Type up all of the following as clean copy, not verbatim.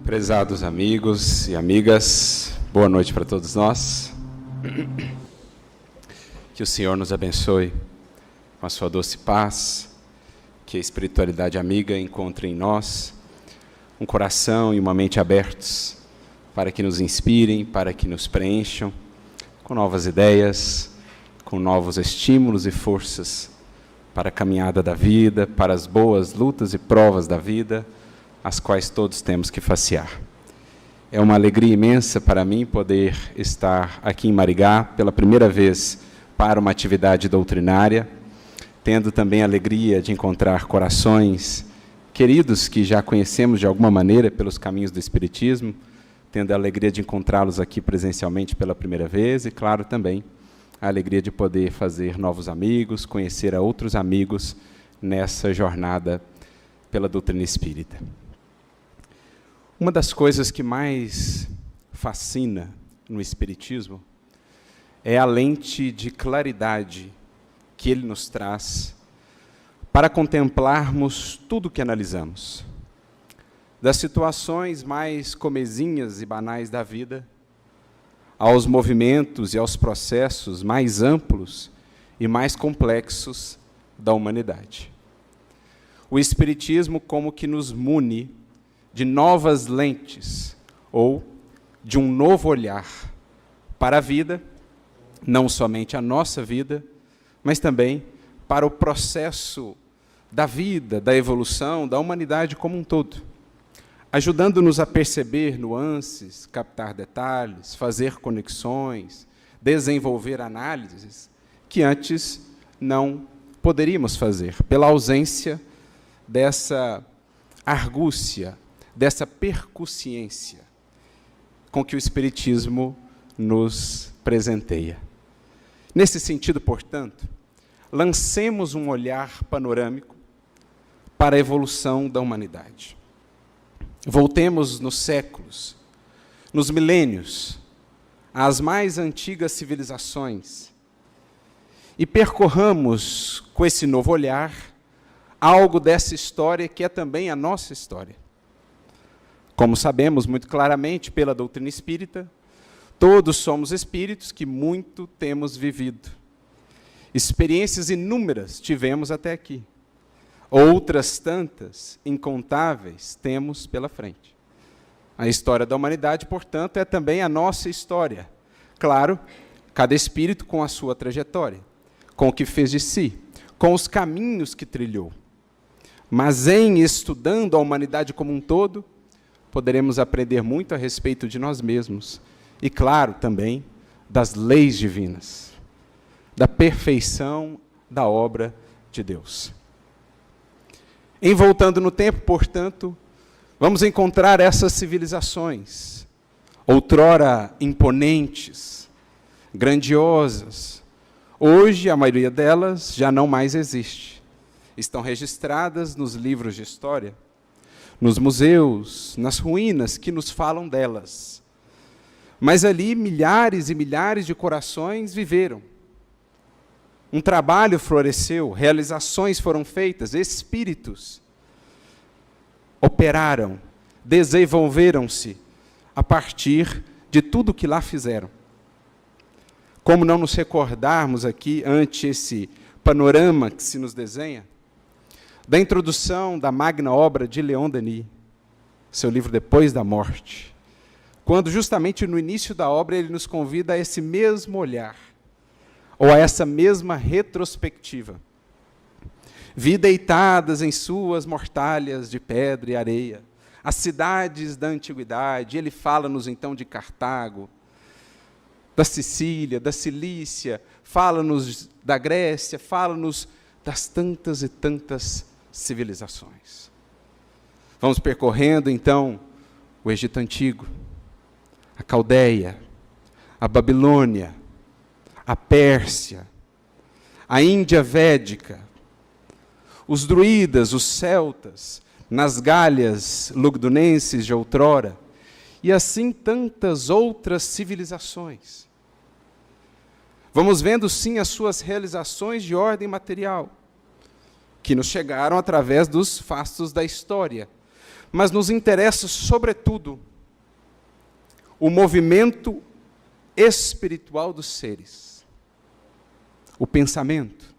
Prezados amigos e amigas, boa noite para todos nós. Que o Senhor nos abençoe com a sua doce paz, que a espiritualidade amiga encontre em nós um coração e uma mente abertos para que nos inspirem, para que nos preencham com novas ideias, com novos estímulos e forças para a caminhada da vida, para as boas lutas e provas da vida, as quais todos temos que facear. É uma alegria imensa para mim poder estar aqui em Marigá pela primeira vez para uma atividade doutrinária, tendo também a alegria de encontrar corações queridos que já conhecemos de alguma maneira pelos caminhos do Espiritismo, tendo a alegria de encontrá-los aqui presencialmente pela primeira vez e, claro, também a alegria de poder fazer novos amigos, conhecer a outros amigos nessa jornada pela doutrina espírita. Uma das coisas que mais fascina no Espiritismo é a lente de claridade que ele nos traz para contemplarmos tudo o que analisamos. Das situações mais comezinhas e banais da vida, aos movimentos e aos processos mais amplos e mais complexos da humanidade. O Espiritismo como que nos mune de novas lentes, ou de um novo olhar para a vida, não somente a nossa vida, mas também para o processo da vida, da evolução, da humanidade como um todo, ajudando-nos a perceber nuances, captar detalhes, fazer conexões, desenvolver análises que antes não poderíamos fazer, pela ausência dessa argúcia, dessa percussiência com que o Espiritismo nos presenteia. Nesse sentido, portanto, lancemos um olhar panorâmico para a evolução da humanidade. Voltemos nos séculos, nos milênios, às mais antigas civilizações e percorramos com esse novo olhar algo dessa história que é também a nossa história. Como sabemos muito claramente pela doutrina espírita, todos somos espíritos que muito temos vivido. Experiências inúmeras tivemos até aqui. Outras tantas, incontáveis, temos pela frente. A história da humanidade, portanto, é também a nossa história. Claro, cada espírito com a sua trajetória, com o que fez de si, com os caminhos que trilhou. Mas em estudando a humanidade como um todo, poderemos aprender muito a respeito de nós mesmos e, claro, também das leis divinas, da perfeição da obra de Deus. Em voltando no tempo, portanto, vamos encontrar essas civilizações, outrora imponentes, grandiosas. Hoje, a maioria delas já não mais existe. Estão registradas nos livros de história, nos museus, nas ruínas que nos falam delas. Mas ali milhares e milhares de corações viveram. Um trabalho floresceu, realizações foram feitas, espíritos operaram, desenvolveram-se a partir de tudo que lá fizeram. Como não nos recordarmos aqui, ante esse panorama que se nos desenha, da introdução da magna obra de Leon Denis, seu livro Depois da Morte, quando justamente no início da obra ele nos convida a esse mesmo olhar, ou a essa mesma retrospectiva. Vi deitadas em suas mortalhas de pedra e areia, as cidades da antiguidade. Ele fala-nos então de Cartago, da Sicília, da Cilícia, fala-nos da Grécia, fala-nos das tantas e tantas civilizações. Vamos percorrendo então o Egito Antigo, a Caldeia, a Babilônia, a Pérsia, a Índia Védica, os druidas, os celtas, nas Gálias lugdunenses de outrora, e assim tantas outras civilizações. Vamos vendo sim as suas realizações de ordem material, que nos chegaram através dos fastos da história, mas nos interessa, sobretudo, o movimento espiritual dos seres, o pensamento,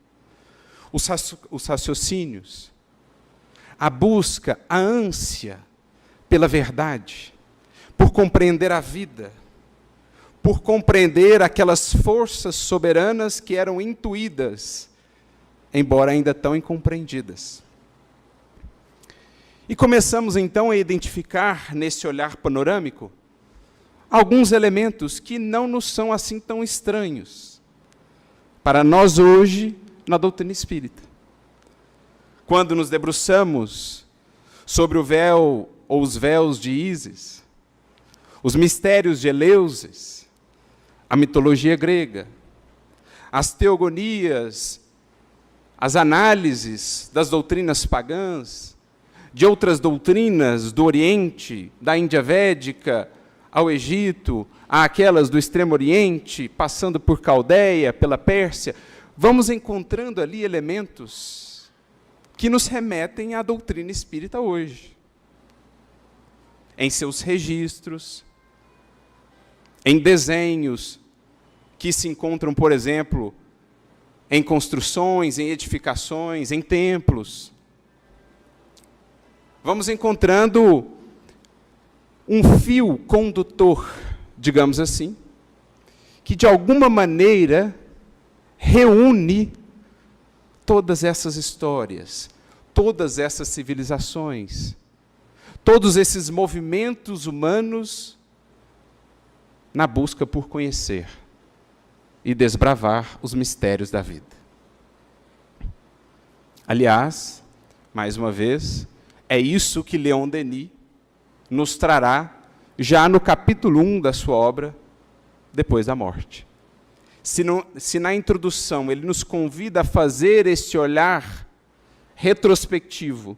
os raciocínios, a busca, a ânsia pela verdade, por compreender a vida, por compreender aquelas forças soberanas que eram intuídas, embora ainda tão incompreendidas. E começamos então a identificar, nesse olhar panorâmico, alguns elementos que não nos são assim tão estranhos para nós hoje na doutrina espírita. Quando nos debruçamos sobre o véu ou os véus de Ísis, os mistérios de Eleusis, a mitologia grega, as teogonias, as análises das doutrinas pagãs, de outras doutrinas do Oriente, da Índia Védica, ao Egito, àquelas do Extremo Oriente, passando por Caldeia, pela Pérsia, vamos encontrando ali elementos que nos remetem à doutrina espírita hoje. Em seus registros, em desenhos que se encontram, por exemplo, em construções, em edificações, em templos. Vamos encontrando um fio condutor, digamos assim, que de alguma maneira reúne todas essas histórias, todas essas civilizações, todos esses movimentos humanos na busca por conhecer e desbravar os mistérios da vida. Aliás, mais uma vez, é isso que Leon Denis nos trará já no capítulo 1 da sua obra, Depois da Morte. Se na introdução ele nos convida a fazer esse olhar retrospectivo,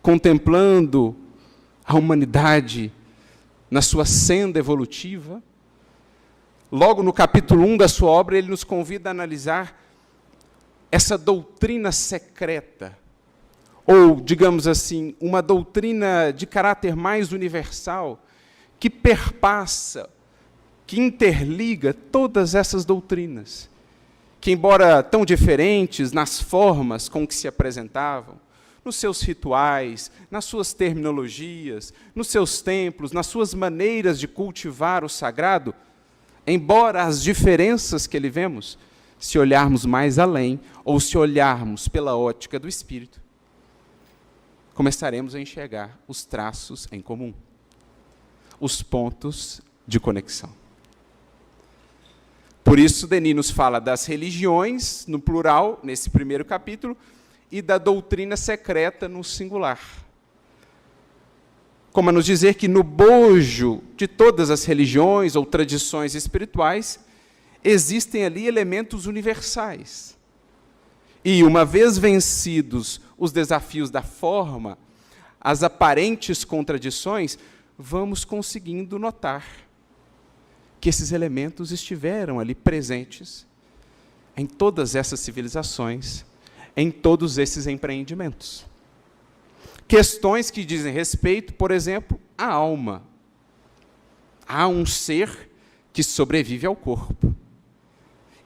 contemplando a humanidade na sua senda evolutiva, logo no capítulo 1 da sua obra, ele nos convida a analisar essa doutrina secreta, ou, digamos assim, uma doutrina de caráter mais universal, que perpassa, que interliga todas essas doutrinas, que, embora tão diferentes nas formas com que se apresentavam, nos seus rituais, nas suas terminologias, nos seus templos, nas suas maneiras de cultivar o sagrado, embora as diferenças que ele vemos, se olharmos mais além, ou se olharmos pela ótica do Espírito, começaremos a enxergar os traços em comum, os pontos de conexão. Por isso, Denis nos fala das religiões, no plural, nesse primeiro capítulo, e da doutrina secreta, no singular. Como a nos dizer que no bojo de todas as religiões ou tradições espirituais, existem ali elementos universais. E, uma vez vencidos os desafios da forma, as aparentes contradições, vamos conseguindo notar que esses elementos estiveram ali presentes em todas essas civilizações, em todos esses empreendimentos. Questões que dizem respeito, por exemplo, à alma. Há um ser que sobrevive ao corpo.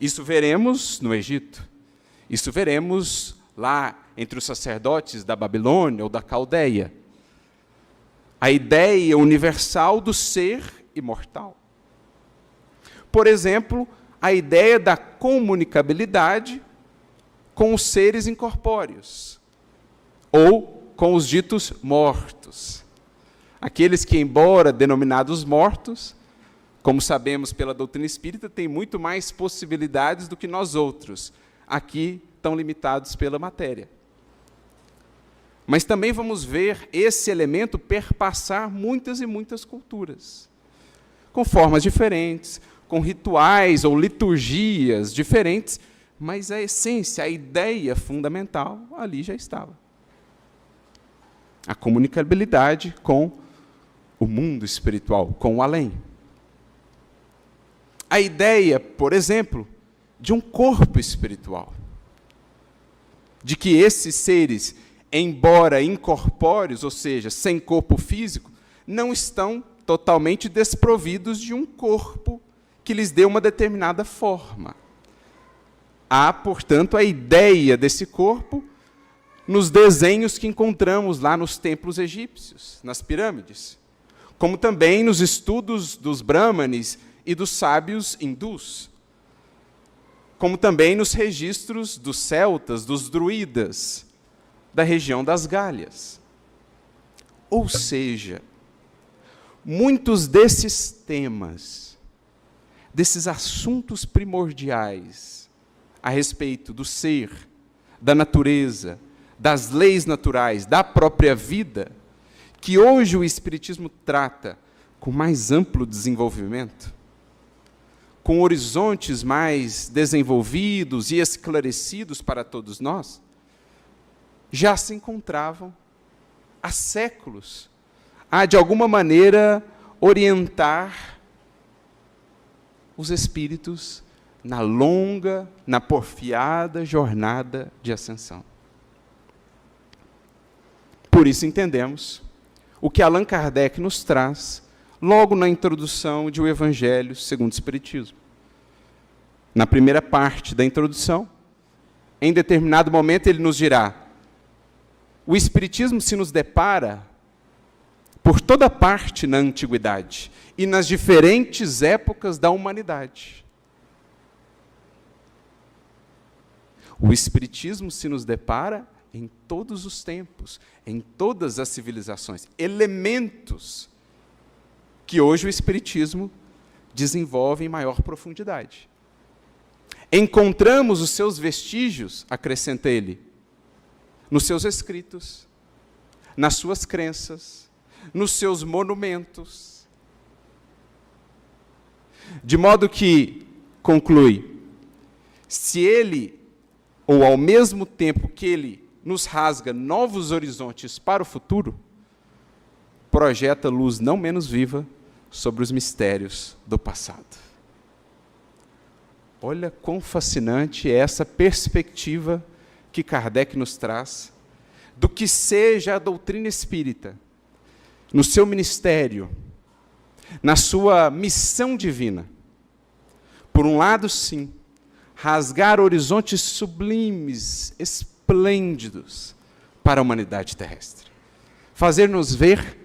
Isso veremos no Egito. Isso veremos lá entre os sacerdotes da Babilônia ou da Caldeia. A ideia universal do ser imortal. Por exemplo, a ideia da comunicabilidade com os seres incorpóreos, ou com os ditos mortos. Aqueles que, embora denominados mortos, como sabemos pela doutrina espírita, têm muito mais possibilidades do que nós outros, aqui tão limitados pela matéria. Mas também vamos ver esse elemento perpassar muitas e muitas culturas, com formas diferentes, com rituais ou liturgias diferentes, mas a essência, a ideia fundamental ali já estava. A comunicabilidade com o mundo espiritual, com o além. A ideia, por exemplo, de um corpo espiritual. De que esses seres, embora incorpóreos, ou seja, sem corpo físico, não estão totalmente desprovidos de um corpo que lhes dê uma determinada forma. Há, portanto, a ideia desse corpo nos desenhos que encontramos lá nos templos egípcios, nas pirâmides, como também nos estudos dos brahmanes e dos sábios hindus, como também nos registros dos celtas, dos druidas, da região das Gálias. Ou seja, muitos desses temas, desses assuntos primordiais a respeito do ser, da natureza, das leis naturais, da própria vida, que hoje o Espiritismo trata com mais amplo desenvolvimento, com horizontes mais desenvolvidos e esclarecidos para todos nós, já se encontravam há séculos a, de alguma maneira, orientar os espíritos na longa, na porfiada jornada de ascensão. Por isso entendemos o que Allan Kardec nos traz logo na introdução de O Evangelho segundo o Espiritismo. Na primeira parte da introdução, em determinado momento ele nos dirá: o Espiritismo se nos depara por toda parte na antiguidade e nas diferentes épocas da humanidade. O Espiritismo se nos depara em todos os tempos, em todas as civilizações, elementos que hoje o Espiritismo desenvolve em maior profundidade. Encontramos os seus vestígios, acrescenta ele, nos seus escritos, nas suas crenças, nos seus monumentos. De modo que, conclui, se ele, ou ao mesmo tempo que ele nos rasga novos horizontes para o futuro, projeta luz não menos viva sobre os mistérios do passado. Olha quão fascinante é essa perspectiva que Kardec nos traz do que seja a doutrina espírita, no seu ministério, na sua missão divina. Por um lado, sim, rasgar horizontes sublimes, esplêndidos para a humanidade terrestre. Fazer-nos ver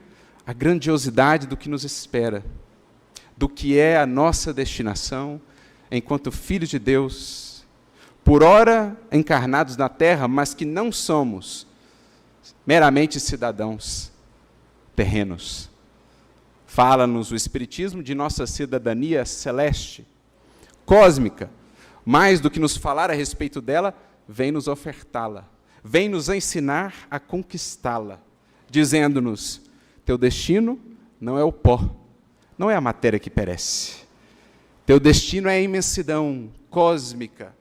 a grandiosidade do que nos espera, do que é a nossa destinação enquanto filhos de Deus, por ora encarnados na terra, mas que não somos meramente cidadãos terrenos. Fala-nos o Espiritismo de nossa cidadania celeste, cósmica. Mais do que nos falar a respeito dela, vem nos ofertá-la, vem nos ensinar a conquistá-la, dizendo-nos: teu destino não é o pó, não é a matéria que perece. Teu destino é a imensidão cósmica.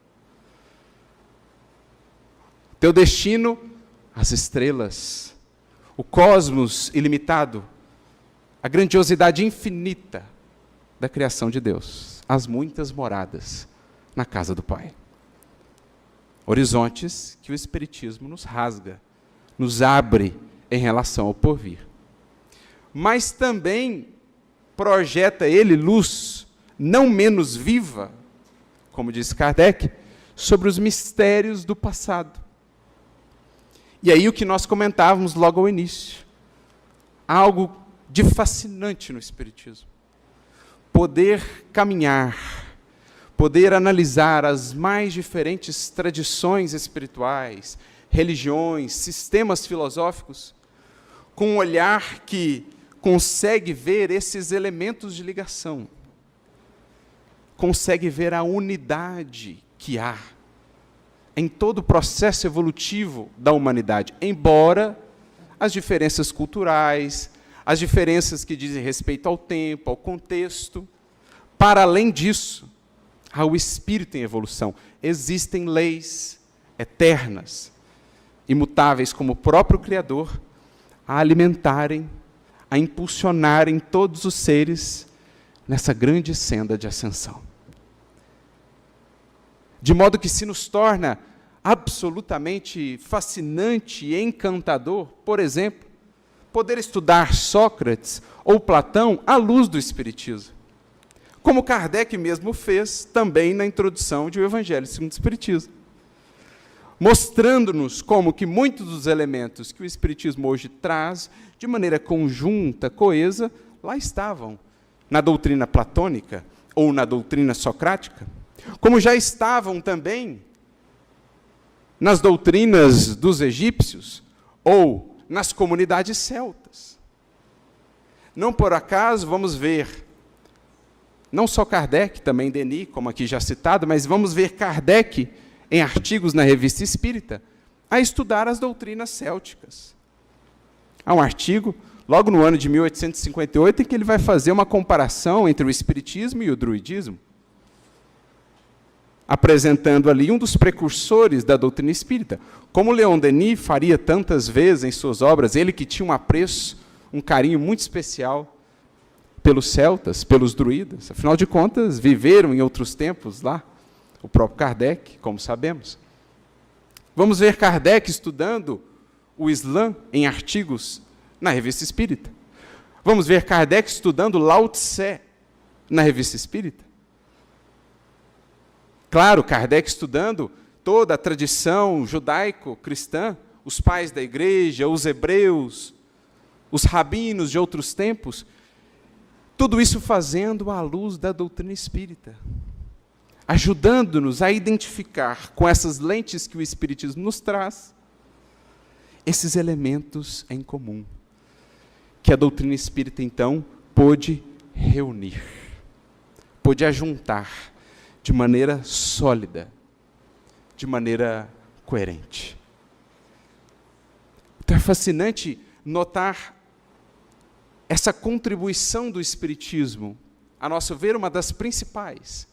Teu destino, as estrelas, o cosmos ilimitado, a grandiosidade infinita da criação de Deus, as muitas moradas na casa do Pai. Horizontes que o Espiritismo nos rasga, nos abre em relação ao porvir. Mas também projeta ele luz não menos viva, como diz Kardec, sobre os mistérios do passado. E aí o que nós comentávamos logo ao início, algo de fascinante no Espiritismo. Poder caminhar, poder analisar as mais diferentes tradições espirituais, religiões, sistemas filosóficos, com um olhar que consegue ver esses elementos de ligação, consegue ver a unidade que há em todo o processo evolutivo da humanidade, embora as diferenças culturais, as diferenças que dizem respeito ao tempo, ao contexto. Para além disso, há o espírito em evolução. Existem leis eternas, imutáveis como o próprio Criador, a alimentarem, a impulsionarem todos os seres nessa grande senda de ascensão. De modo que se nos torna absolutamente fascinante e encantador, por exemplo, poder estudar Sócrates ou Platão à luz do Espiritismo, como Kardec mesmo fez também na introdução de O Evangelho segundo o Espiritismo, mostrando-nos como que muitos dos elementos que o Espiritismo hoje traz, de maneira conjunta, coesa, lá estavam na doutrina platônica ou na doutrina socrática, como já estavam também nas doutrinas dos egípcios ou nas comunidades celtas. Não por acaso vamos ver, não só Kardec, também Denis, como aqui já citado, mas vamos ver Kardec em artigos na Revista Espírita, a estudar as doutrinas célticas. Há um artigo, logo no ano de 1858, em que ele vai fazer uma comparação entre o Espiritismo e o Druidismo, apresentando ali um dos precursores da doutrina espírita, como Leon Denis faria tantas vezes em suas obras, ele que tinha um apreço, um carinho muito especial pelos celtas, pelos druidas, afinal de contas, viveram em outros tempos lá, o próprio Kardec, como sabemos. Vamos ver Kardec estudando o Islã em artigos na Revista Espírita. Vamos ver Kardec estudando Lao Tse na Revista Espírita. Claro, Kardec estudando toda a tradição judaico-cristã, os pais da igreja, os hebreus, os rabinos de outros tempos, tudo isso fazendo à luz da doutrina espírita, ajudando-nos a identificar com essas lentes que o Espiritismo nos traz, esses elementos em comum, que a doutrina espírita, então, pôde reunir, pôde ajuntar de maneira sólida, de maneira coerente. Então é fascinante notar essa contribuição do Espiritismo, a nosso ver, uma das principais.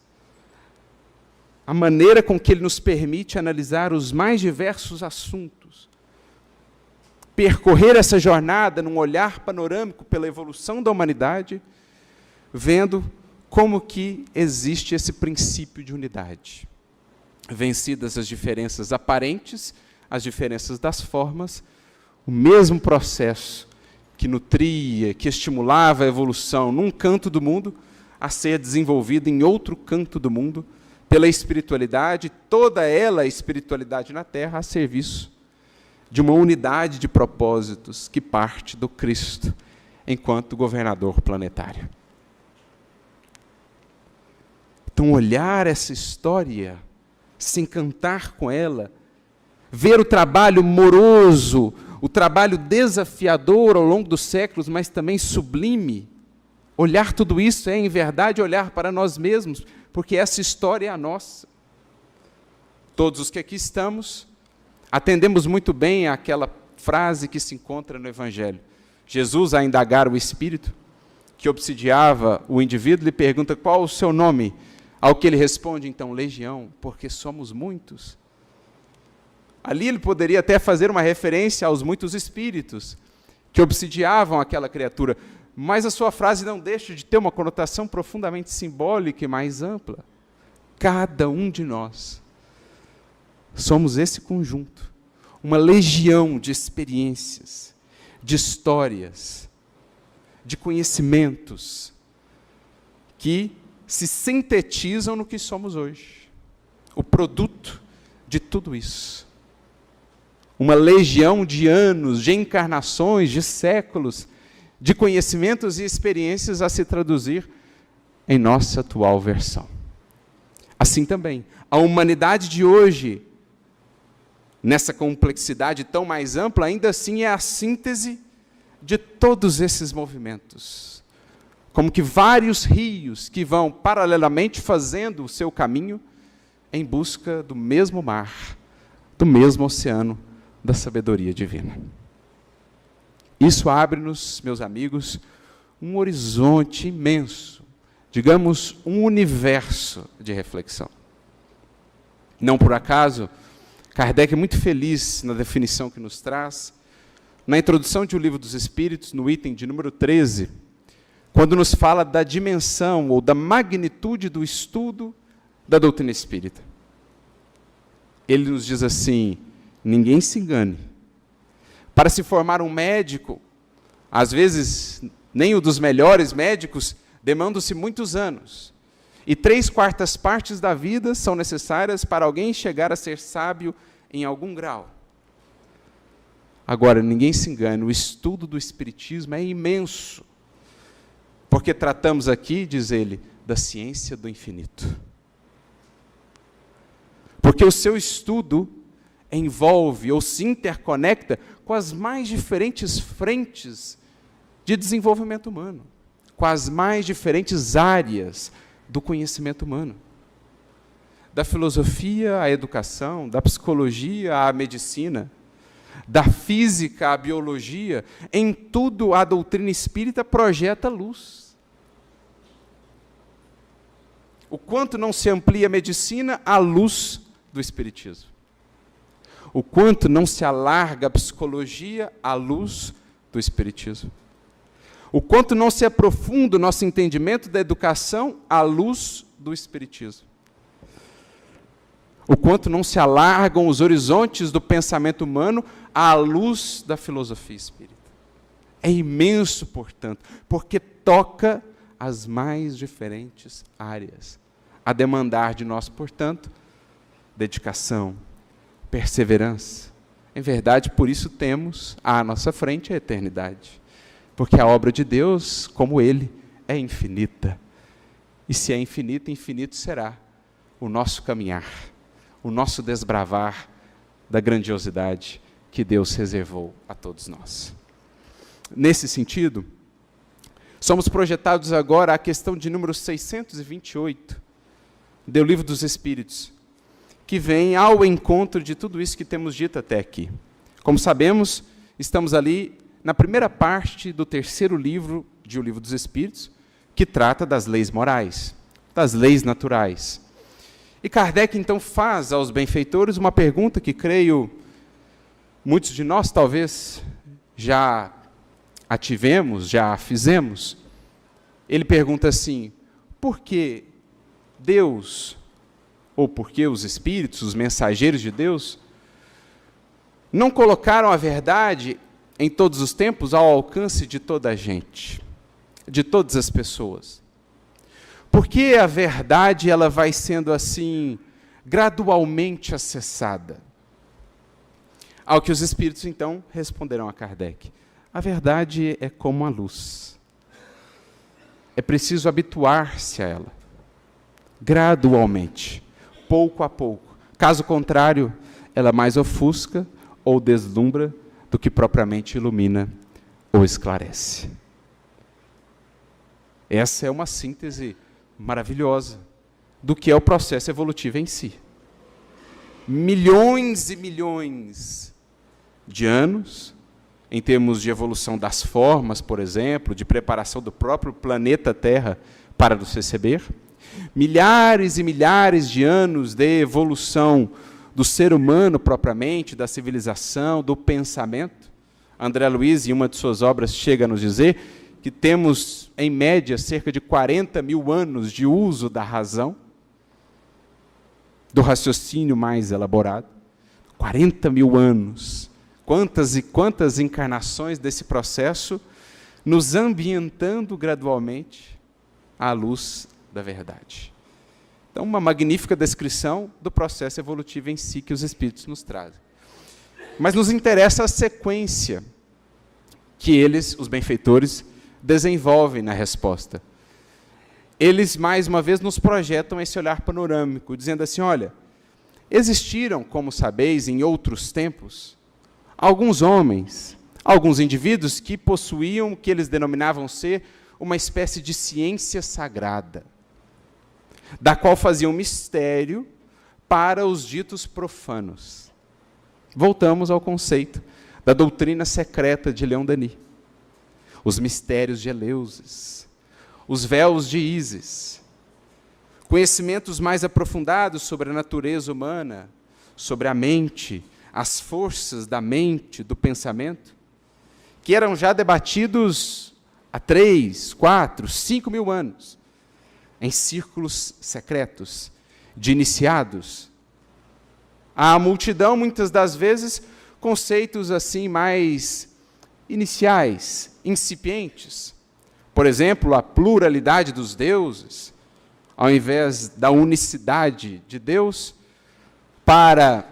A maneira com que ele nos permite analisar os mais diversos assuntos, percorrer essa jornada num olhar panorâmico pela evolução da humanidade, vendo como que existe esse princípio de unidade. Vencidas as diferenças aparentes, as diferenças das formas, o mesmo processo que nutria, que estimulava a evolução num canto do mundo, a ser desenvolvido em outro canto do mundo, pela espiritualidade, toda ela, a espiritualidade na Terra, a serviço de uma unidade de propósitos que parte do Cristo, enquanto governador planetário. Então, olhar essa história, se encantar com ela, ver o trabalho moroso, o trabalho desafiador ao longo dos séculos, mas também sublime, olhar tudo isso é, em verdade, olhar para nós mesmos, porque essa história é a nossa. Todos os que aqui estamos, atendemos muito bem àquela frase que se encontra no Evangelho. Jesus, a indagar o Espírito, que obsidiava o indivíduo, lhe pergunta: qual o seu nome? Ao que ele responde, então, legião, porque somos muitos. Ali ele poderia até fazer uma referência aos muitos espíritos que obsidiavam aquela criatura, mas a sua frase não deixa de ter uma conotação profundamente simbólica e mais ampla. Cada um de nós somos esse conjunto, uma legião de experiências, de histórias, de conhecimentos que se sintetizam no que somos hoje. O produto de tudo isso. Uma legião de anos, de encarnações, de séculos, de conhecimentos e experiências a se traduzir em nossa atual versão. Assim também, a humanidade de hoje, nessa complexidade tão mais ampla, ainda assim é a síntese de todos esses movimentos. Como que vários rios que vão paralelamente fazendo o seu caminho em busca do mesmo mar, do mesmo oceano da sabedoria divina. Isso abre-nos, meus amigos, um horizonte imenso, digamos, um universo de reflexão. Não por acaso, Kardec é muito feliz na definição que nos traz, na introdução de O Livro dos Espíritos, no item de número 13, quando nos fala da dimensão ou da magnitude do estudo da doutrina espírita. ele nos diz assim: ninguém se engane. Para se formar um médico, às vezes nem o dos melhores médicos, demandam-se muitos anos. E 3/4 partes da vida são necessárias para alguém chegar a ser sábio em algum grau. Agora, ninguém se engane, o estudo do Espiritismo é imenso. Porque tratamos aqui, diz ele, da ciência do infinito. Porque o seu estudo envolve ou se interconecta com as mais diferentes frentes de desenvolvimento humano, com as mais diferentes áreas do conhecimento humano. Da filosofia à educação, da psicologia à medicina, da física à biologia, em tudo a doutrina espírita projeta luz. O quanto não se amplia a medicina à luz do Espiritismo. O quanto não se alarga a psicologia à luz do Espiritismo. O quanto não se aprofunda o nosso entendimento da educação à luz do Espiritismo. O quanto não se alargam os horizontes do pensamento humano à luz da filosofia espírita. É imenso, portanto, porque toca as mais diferentes áreas, a demandar de nós, portanto, dedicação, perseverança. Em verdade, por isso temos à nossa frente a eternidade. Porque a obra de Deus, como Ele, é infinita. E se é infinita, infinito será o nosso caminhar, o nosso desbravar da grandiosidade que Deus reservou a todos nós. Nesse sentido, somos projetados agora à questão de número 628 do Livro dos Espíritos, que vem ao encontro de tudo isso que temos dito até aqui. Como sabemos, estamos ali na primeira parte do terceiro livro de O Livro dos Espíritos, que trata das leis morais, das leis naturais. E Kardec, então, faz aos benfeitores uma pergunta que, creio, muitos de nós, talvez, já a tivemos, já a fizemos. Ele pergunta assim: por que Deus, ou por que os Espíritos, os mensageiros de Deus, não colocaram a verdade em todos os tempos ao alcance de toda a gente, de todas as pessoas? Porque a verdade ela vai sendo assim gradualmente acessada? Ao que os Espíritos então responderão a Kardec: a verdade é como a luz. É preciso habituar-se a ela, gradualmente, pouco a pouco. Caso contrário, ela mais ofusca ou deslumbra do que propriamente ilumina ou esclarece. Essa é uma síntese maravilhosa do que é o processo evolutivo em si. Milhões e milhões de anos, em termos de evolução das formas, por exemplo, de preparação do próprio planeta Terra para nos receber, milhares e milhares de anos de evolução do ser humano propriamente, da civilização, do pensamento. André Luiz, em uma de suas obras, chega a nos dizer que temos, em média, cerca de 40 mil anos de uso da razão, do raciocínio mais elaborado. 40 mil anos. Quantas e quantas encarnações desse processo nos ambientando gradualmente à luz da verdade. Então, uma magnífica descrição do processo evolutivo em si que os Espíritos nos trazem. Mas nos interessa a sequência que eles, os benfeitores, desenvolvem na resposta. Eles, mais uma vez, nos projetam esse olhar panorâmico, dizendo assim: olha, existiram, como sabeis, em outros tempos, alguns homens, alguns indivíduos que possuíam o que eles denominavam ser uma espécie de ciência sagrada, da qual faziam mistério para os ditos profanos. Voltamos ao conceito da doutrina secreta de Leon Denis. Os mistérios de Eleusis, os véus de Ísis, conhecimentos mais aprofundados sobre a natureza humana, sobre a mente, as forças da mente, do pensamento, que eram já debatidos há 3, 4, 5 mil anos, em círculos secretos, de iniciados, À multidão, muitas das vezes, conceitos assim mais iniciais, incipientes. Por exemplo, a pluralidade dos deuses, ao invés da unicidade de Deus. Para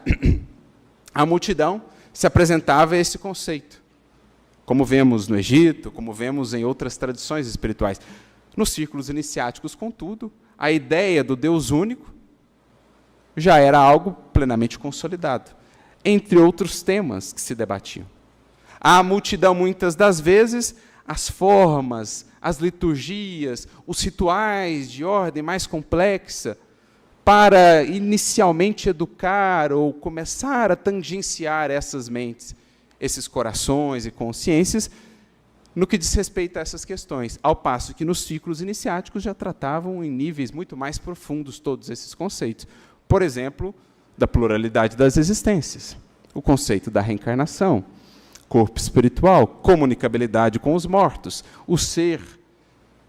a multidão se apresentava esse conceito, como vemos no Egito, como vemos em outras tradições espirituais. Nos círculos iniciáticos, contudo, a ideia do Deus único já era algo plenamente consolidado, entre outros temas que se debatiam. A multidão, muitas das vezes, as formas, as liturgias, os rituais de ordem mais complexa, para inicialmente educar ou começar a tangenciar essas mentes, esses corações e consciências, no que diz respeito a essas questões, ao passo que nos ciclos iniciáticos já tratavam em níveis muito mais profundos todos esses conceitos. Por exemplo, da pluralidade das existências, o conceito da reencarnação, corpo espiritual, comunicabilidade com os mortos, o ser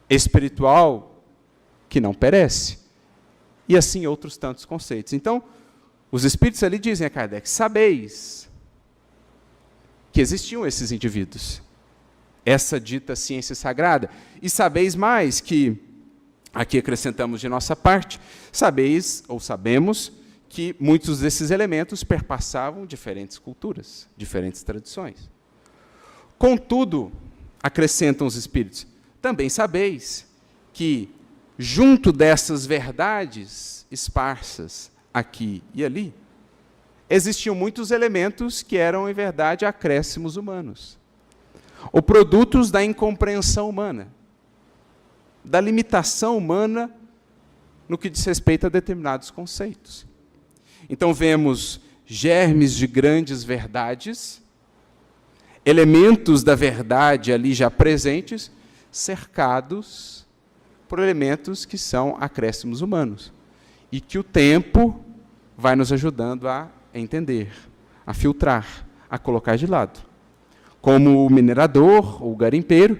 espiritual que não perece, e assim outros tantos conceitos. Então, os espíritos ali dizem a Kardec: sabeis que existiam esses indivíduos, essa dita ciência sagrada, e sabeis mais que, aqui acrescentamos de nossa parte, sabeis, ou sabemos, que muitos desses elementos perpassavam diferentes culturas, diferentes tradições. Contudo, acrescentam os espíritos, também sabeis que, junto dessas verdades esparsas aqui e ali, existiam muitos elementos que eram, em verdade, acréscimos humanos, ou produtos da incompreensão humana, da limitação humana no que diz respeito a determinados conceitos. Então, vemos germes de grandes verdades, elementos da verdade ali já presentes, cercados por elementos que são acréscimos humanos, e que o tempo vai nos ajudando a entender, a filtrar, a colocar de lado. Como o minerador, ou o garimpeiro,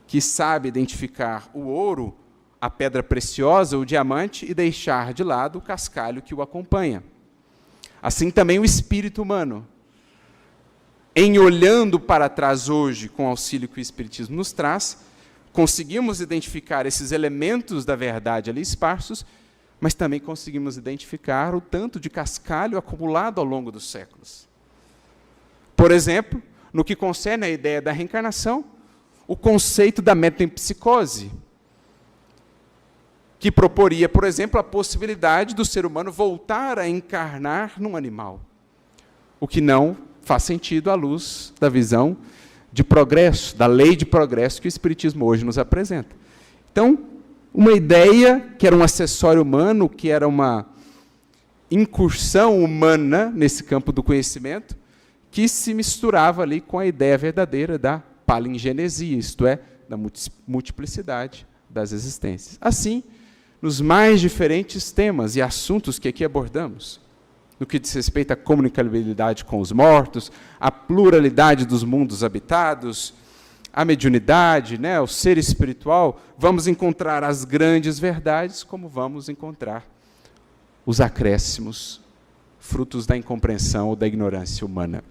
que sabe identificar o ouro, a pedra preciosa, o diamante, e deixar de lado o cascalho que o acompanha. Assim também o espírito humano. Em olhando para trás hoje, com o auxílio que o Espiritismo nos traz, conseguimos identificar esses elementos da verdade ali esparsos, mas também conseguimos identificar o tanto de cascalho acumulado ao longo dos séculos. Por exemplo, no que concerne à ideia da reencarnação, o conceito da metempsicose, que proporia, por exemplo, a possibilidade do ser humano voltar a encarnar num animal, o que não faz sentido à luz da visão de progresso, da lei de progresso que o Espiritismo hoje nos apresenta. Então, uma ideia que era um acessório humano, que era uma incursão humana nesse campo do conhecimento, que se misturava ali com a ideia verdadeira da palingenesia, isto é, da multiplicidade das existências. Assim, nos mais diferentes temas e assuntos que aqui abordamos, no que diz respeito à comunicabilidade com os mortos, à pluralidade dos mundos habitados, à mediunidade, né, ao ser espiritual, vamos encontrar as grandes verdades, como vamos encontrar os acréscimos, frutos da incompreensão ou da ignorância humana.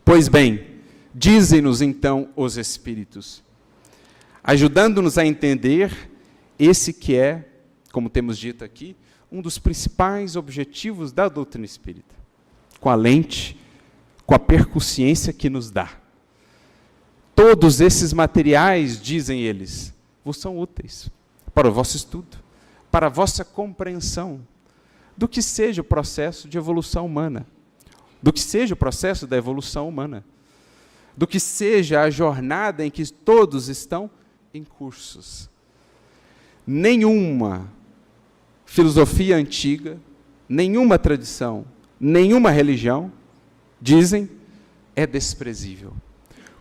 Pois bem, dizem-nos então os Espíritos, ajudando-nos a entender esse que é, como temos dito aqui, um dos principais objetivos da doutrina espírita, com a lente, com a percussiência que nos dá. Todos esses materiais, dizem eles, vos são úteis para o vosso estudo, para a vossa compreensão do que seja o processo de evolução humana, do que seja o processo da evolução humana, do que seja a jornada em que todos estão em cursos. Nenhuma filosofia antiga, nenhuma tradição, nenhuma religião, dizem, é desprezível.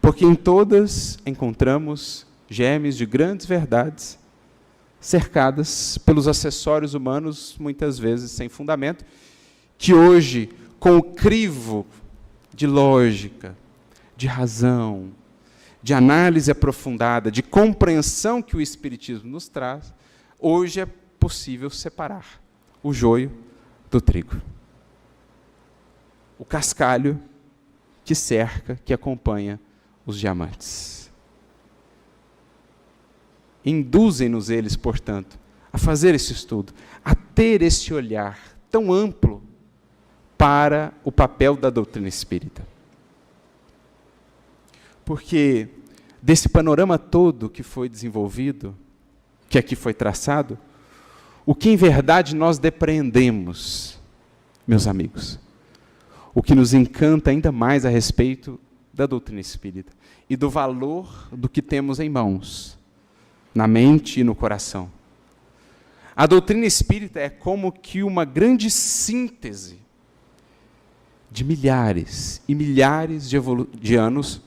Porque em todas encontramos germes de grandes verdades, cercadas pelos acessórios humanos, muitas vezes sem fundamento, que hoje, com o crivo de lógica, de razão, de análise aprofundada, de compreensão que o Espiritismo nos traz, hoje é possível separar o joio do trigo. o cascalho que cerca, que acompanha os diamantes. Induzem-nos eles, portanto, a fazer esse estudo, a ter esse olhar tão amplo para o papel da doutrina espírita. Porque desse panorama todo que foi desenvolvido, que aqui foi traçado, o que em verdade nós depreendemos, meus amigos, o que nos encanta ainda mais a respeito da doutrina espírita e do valor do que temos em mãos, na mente e no coração. A doutrina espírita é como que uma grande síntese de milhares e milhares de anos,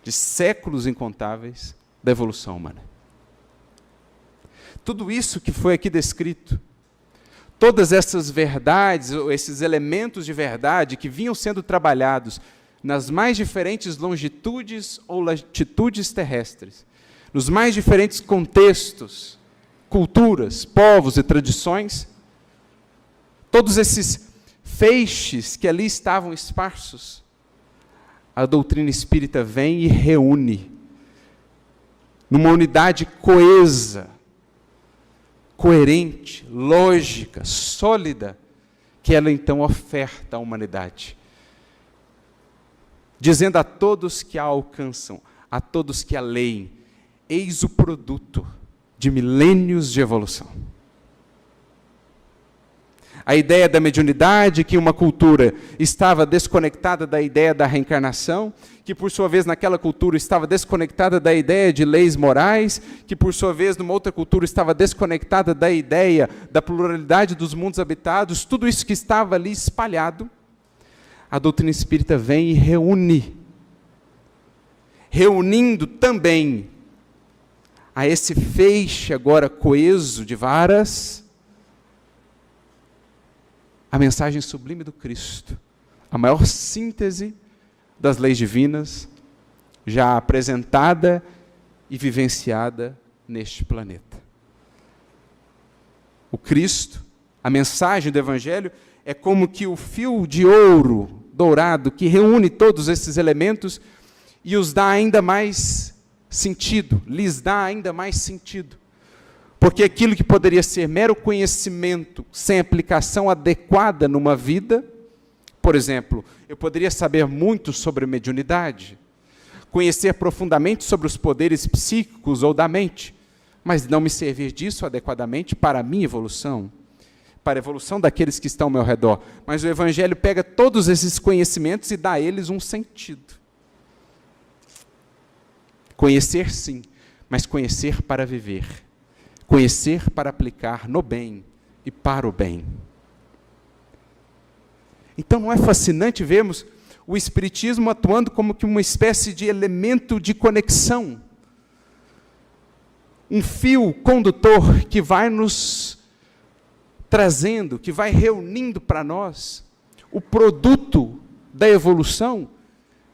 de séculos incontáveis da evolução humana. Tudo isso que foi aqui descrito, todas essas verdades, esses elementos de verdade que vinham sendo trabalhados nas mais diferentes longitudes ou latitudes terrestres, nos mais diferentes contextos, culturas, povos e tradições, todos esses feixes que ali estavam esparsos, a doutrina espírita vem e reúne numa unidade coesa, coerente, lógica, sólida, que ela então oferta à humanidade, dizendo a todos que a alcançam, a todos que a leem: eis o produto de milênios de evolução. A ideia da mediunidade, que uma cultura estava desconectada da ideia da reencarnação, que por sua vez naquela cultura estava desconectada da ideia de leis morais, que por sua vez numa outra cultura estava desconectada da ideia da pluralidade dos mundos habitados, tudo isso que estava ali espalhado, a doutrina espírita vem e reúne, reunindo também a esse feixe agora coeso de varas, a mensagem sublime do Cristo, a maior síntese das leis divinas, já apresentada e vivenciada neste planeta. O Cristo, a mensagem do Evangelho, é como que o fio de ouro dourado que reúne todos esses elementos e os dá ainda mais sentido, lhes dá ainda mais sentido. Porque aquilo que poderia ser mero conhecimento sem aplicação adequada numa vida, por exemplo, eu poderia saber muito sobre mediunidade, conhecer profundamente sobre os poderes psíquicos ou da mente, mas não me servir disso adequadamente para a minha evolução, para a evolução daqueles que estão ao meu redor. Mas o Evangelho pega todos esses conhecimentos e dá a eles um sentido. Conhecer sim, mas conhecer para viver. Conhecer para aplicar no bem e para o bem. Então não é fascinante vermos o Espiritismo atuando como que uma espécie de elemento de conexão, um fio condutor que vai nos trazendo, que vai reunindo para nós o produto da evolução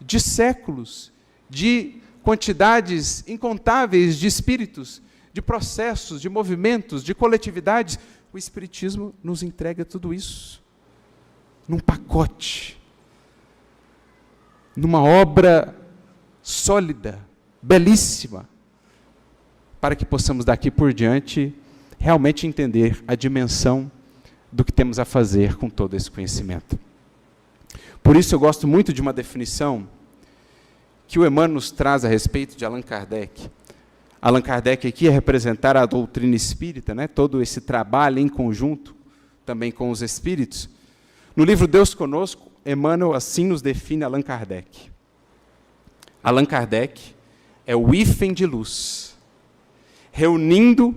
de séculos, de quantidades incontáveis de espíritos, de processos, de movimentos, de coletividades. O Espiritismo nos entrega tudo isso num pacote, numa obra sólida, belíssima, para que possamos daqui por diante realmente entender a dimensão do que temos a fazer com todo esse conhecimento. Por isso eu gosto muito de uma definição que o Emmanuel nos traz a respeito de Allan Kardec. Allan Kardec aqui é representar a doutrina espírita, né? Todo esse trabalho em conjunto, também com os espíritos. No livro Deus Conosco, Emmanuel assim nos define Allan Kardec. Allan Kardec é o hífen de luz, reunindo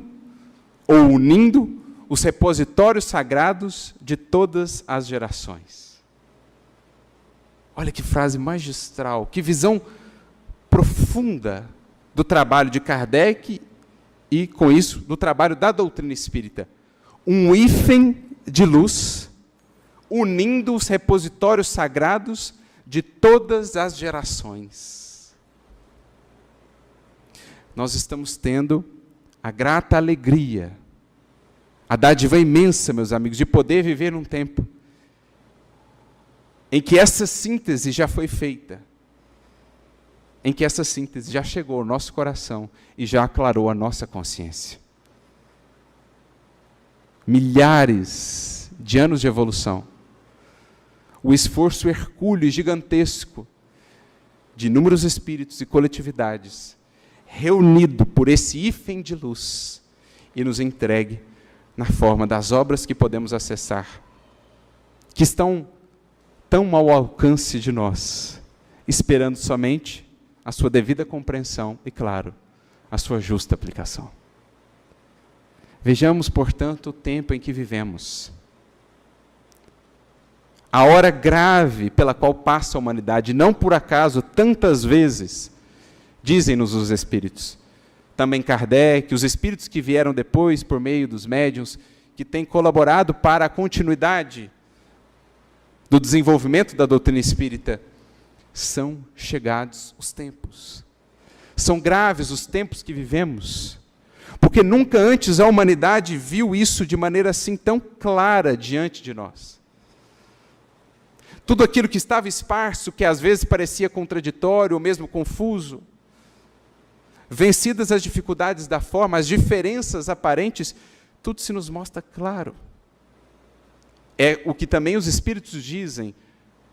ou unindo os repositórios sagrados de todas as gerações. Olha que frase magistral, que visão profunda do trabalho de Kardec e, com isso, do trabalho da doutrina espírita. Um hífen de luz, unindo os repositórios sagrados de todas as gerações. Nós estamos tendo a grata alegria, a dádiva imensa, meus amigos, de poder viver num tempo em que essa síntese já foi feita, em que essa síntese já chegou ao nosso coração e já aclarou a nossa consciência. Milhares de anos de evolução, o esforço hercúleo e gigantesco de inúmeros espíritos e coletividades, reunido por esse hífen de luz e nos entregue na forma das obras que podemos acessar, que estão tão ao alcance de nós, esperando somente a sua devida compreensão e, claro, a sua justa aplicação. Vejamos, portanto, o tempo em que vivemos. A hora grave pela qual passa a humanidade, não por acaso, tantas vezes, dizem-nos os Espíritos. Também Kardec, os Espíritos que vieram depois, por meio dos médiuns, que têm colaborado para a continuidade do desenvolvimento da doutrina espírita, são chegados os tempos. São graves os tempos que vivemos, porque nunca antes a humanidade viu isso de maneira assim tão clara diante de nós. Tudo aquilo que estava esparso, que às vezes parecia contraditório ou mesmo confuso, vencidas as dificuldades da forma, as diferenças aparentes, tudo se nos mostra claro. É o que também os Espíritos dizem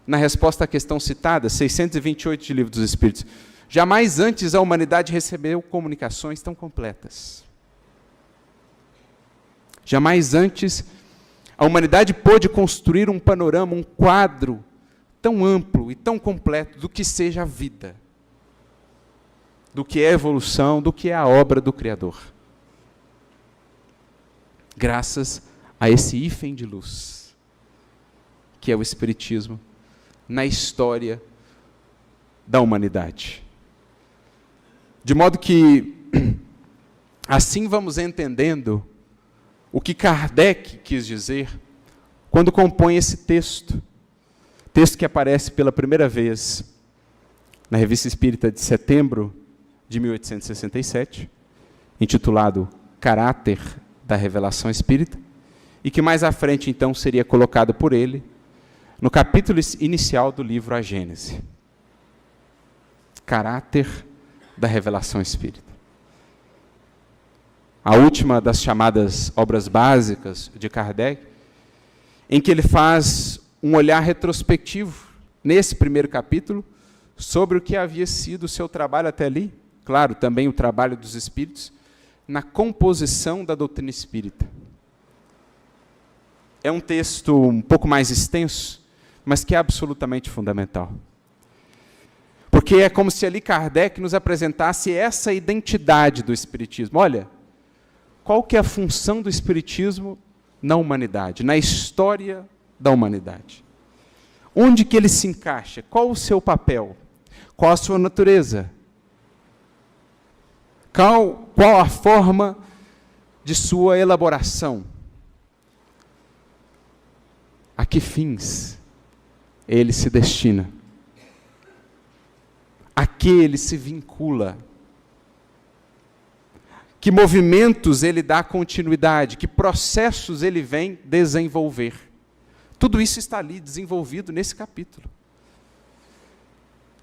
na resposta à questão citada, 628 de Livro dos Espíritos. Jamais antes a humanidade recebeu comunicações tão completas. Jamais antes a humanidade pôde construir um panorama, um quadro tão amplo e tão completo do que seja a vida, do que é a evolução, do que é a obra do Criador. Graças a esse hífen de luz, que é o Espiritismo, na história da humanidade. De modo que, assim vamos entendendo o que Kardec quis dizer quando compõe esse texto que aparece pela primeira vez na Revista Espírita de setembro de 1867, intitulado Caráter da Revelação Espírita, e que mais à frente, então, seria colocado por ele no capítulo inicial do livro A Gênese. Caráter da Revelação Espírita. A última das chamadas obras básicas de Kardec, em que ele faz um olhar retrospectivo, nesse primeiro capítulo, sobre o que havia sido o seu trabalho até ali, claro, também o trabalho dos Espíritos, na composição da doutrina espírita. É um texto um pouco mais extenso, mas que é absolutamente fundamental. Porque é como se ali Kardec nos apresentasse essa identidade do Espiritismo. Olha, qual que é a função do Espiritismo na humanidade, na história da humanidade? Onde que ele se encaixa? Qual o seu papel? Qual a sua natureza? Qual a forma de sua elaboração? A que fins ele se destina? A que ele se vincula? Que movimentos ele dá continuidade? Que processos ele vem desenvolver? Tudo isso está ali desenvolvido nesse capítulo.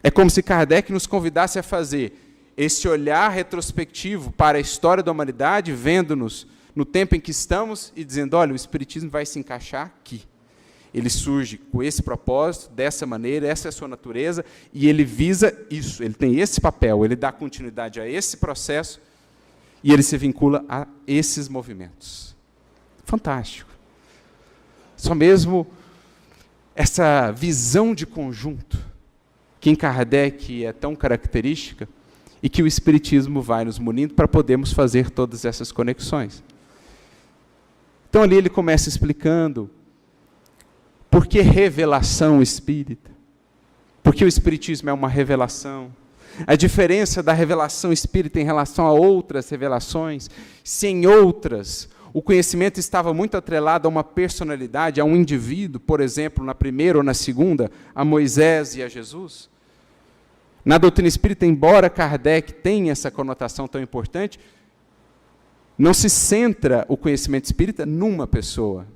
É como se Kardec nos convidasse a fazer esse olhar retrospectivo para a história da humanidade, vendo-nos no tempo em que estamos e dizendo, olha, o Espiritismo vai se encaixar aqui. Ele surge com esse propósito, dessa maneira, essa é a sua natureza, e ele visa isso, ele tem esse papel, ele dá continuidade a esse processo, e ele se vincula a esses movimentos. Fantástico. Só mesmo essa visão de conjunto, que em Kardec é tão característica, e que o Espiritismo vai nos munindo para podermos fazer todas essas conexões. Então ali ele começa explicando por que revelação espírita, porque o Espiritismo é uma revelação, a diferença da revelação espírita em relação a outras revelações, se em outras o conhecimento estava muito atrelado a uma personalidade, a um indivíduo, por exemplo, na primeira ou na segunda, a Moisés e a Jesus. Na doutrina espírita, embora Kardec tenha essa conotação tão importante, não se centra o conhecimento espírita numa pessoa,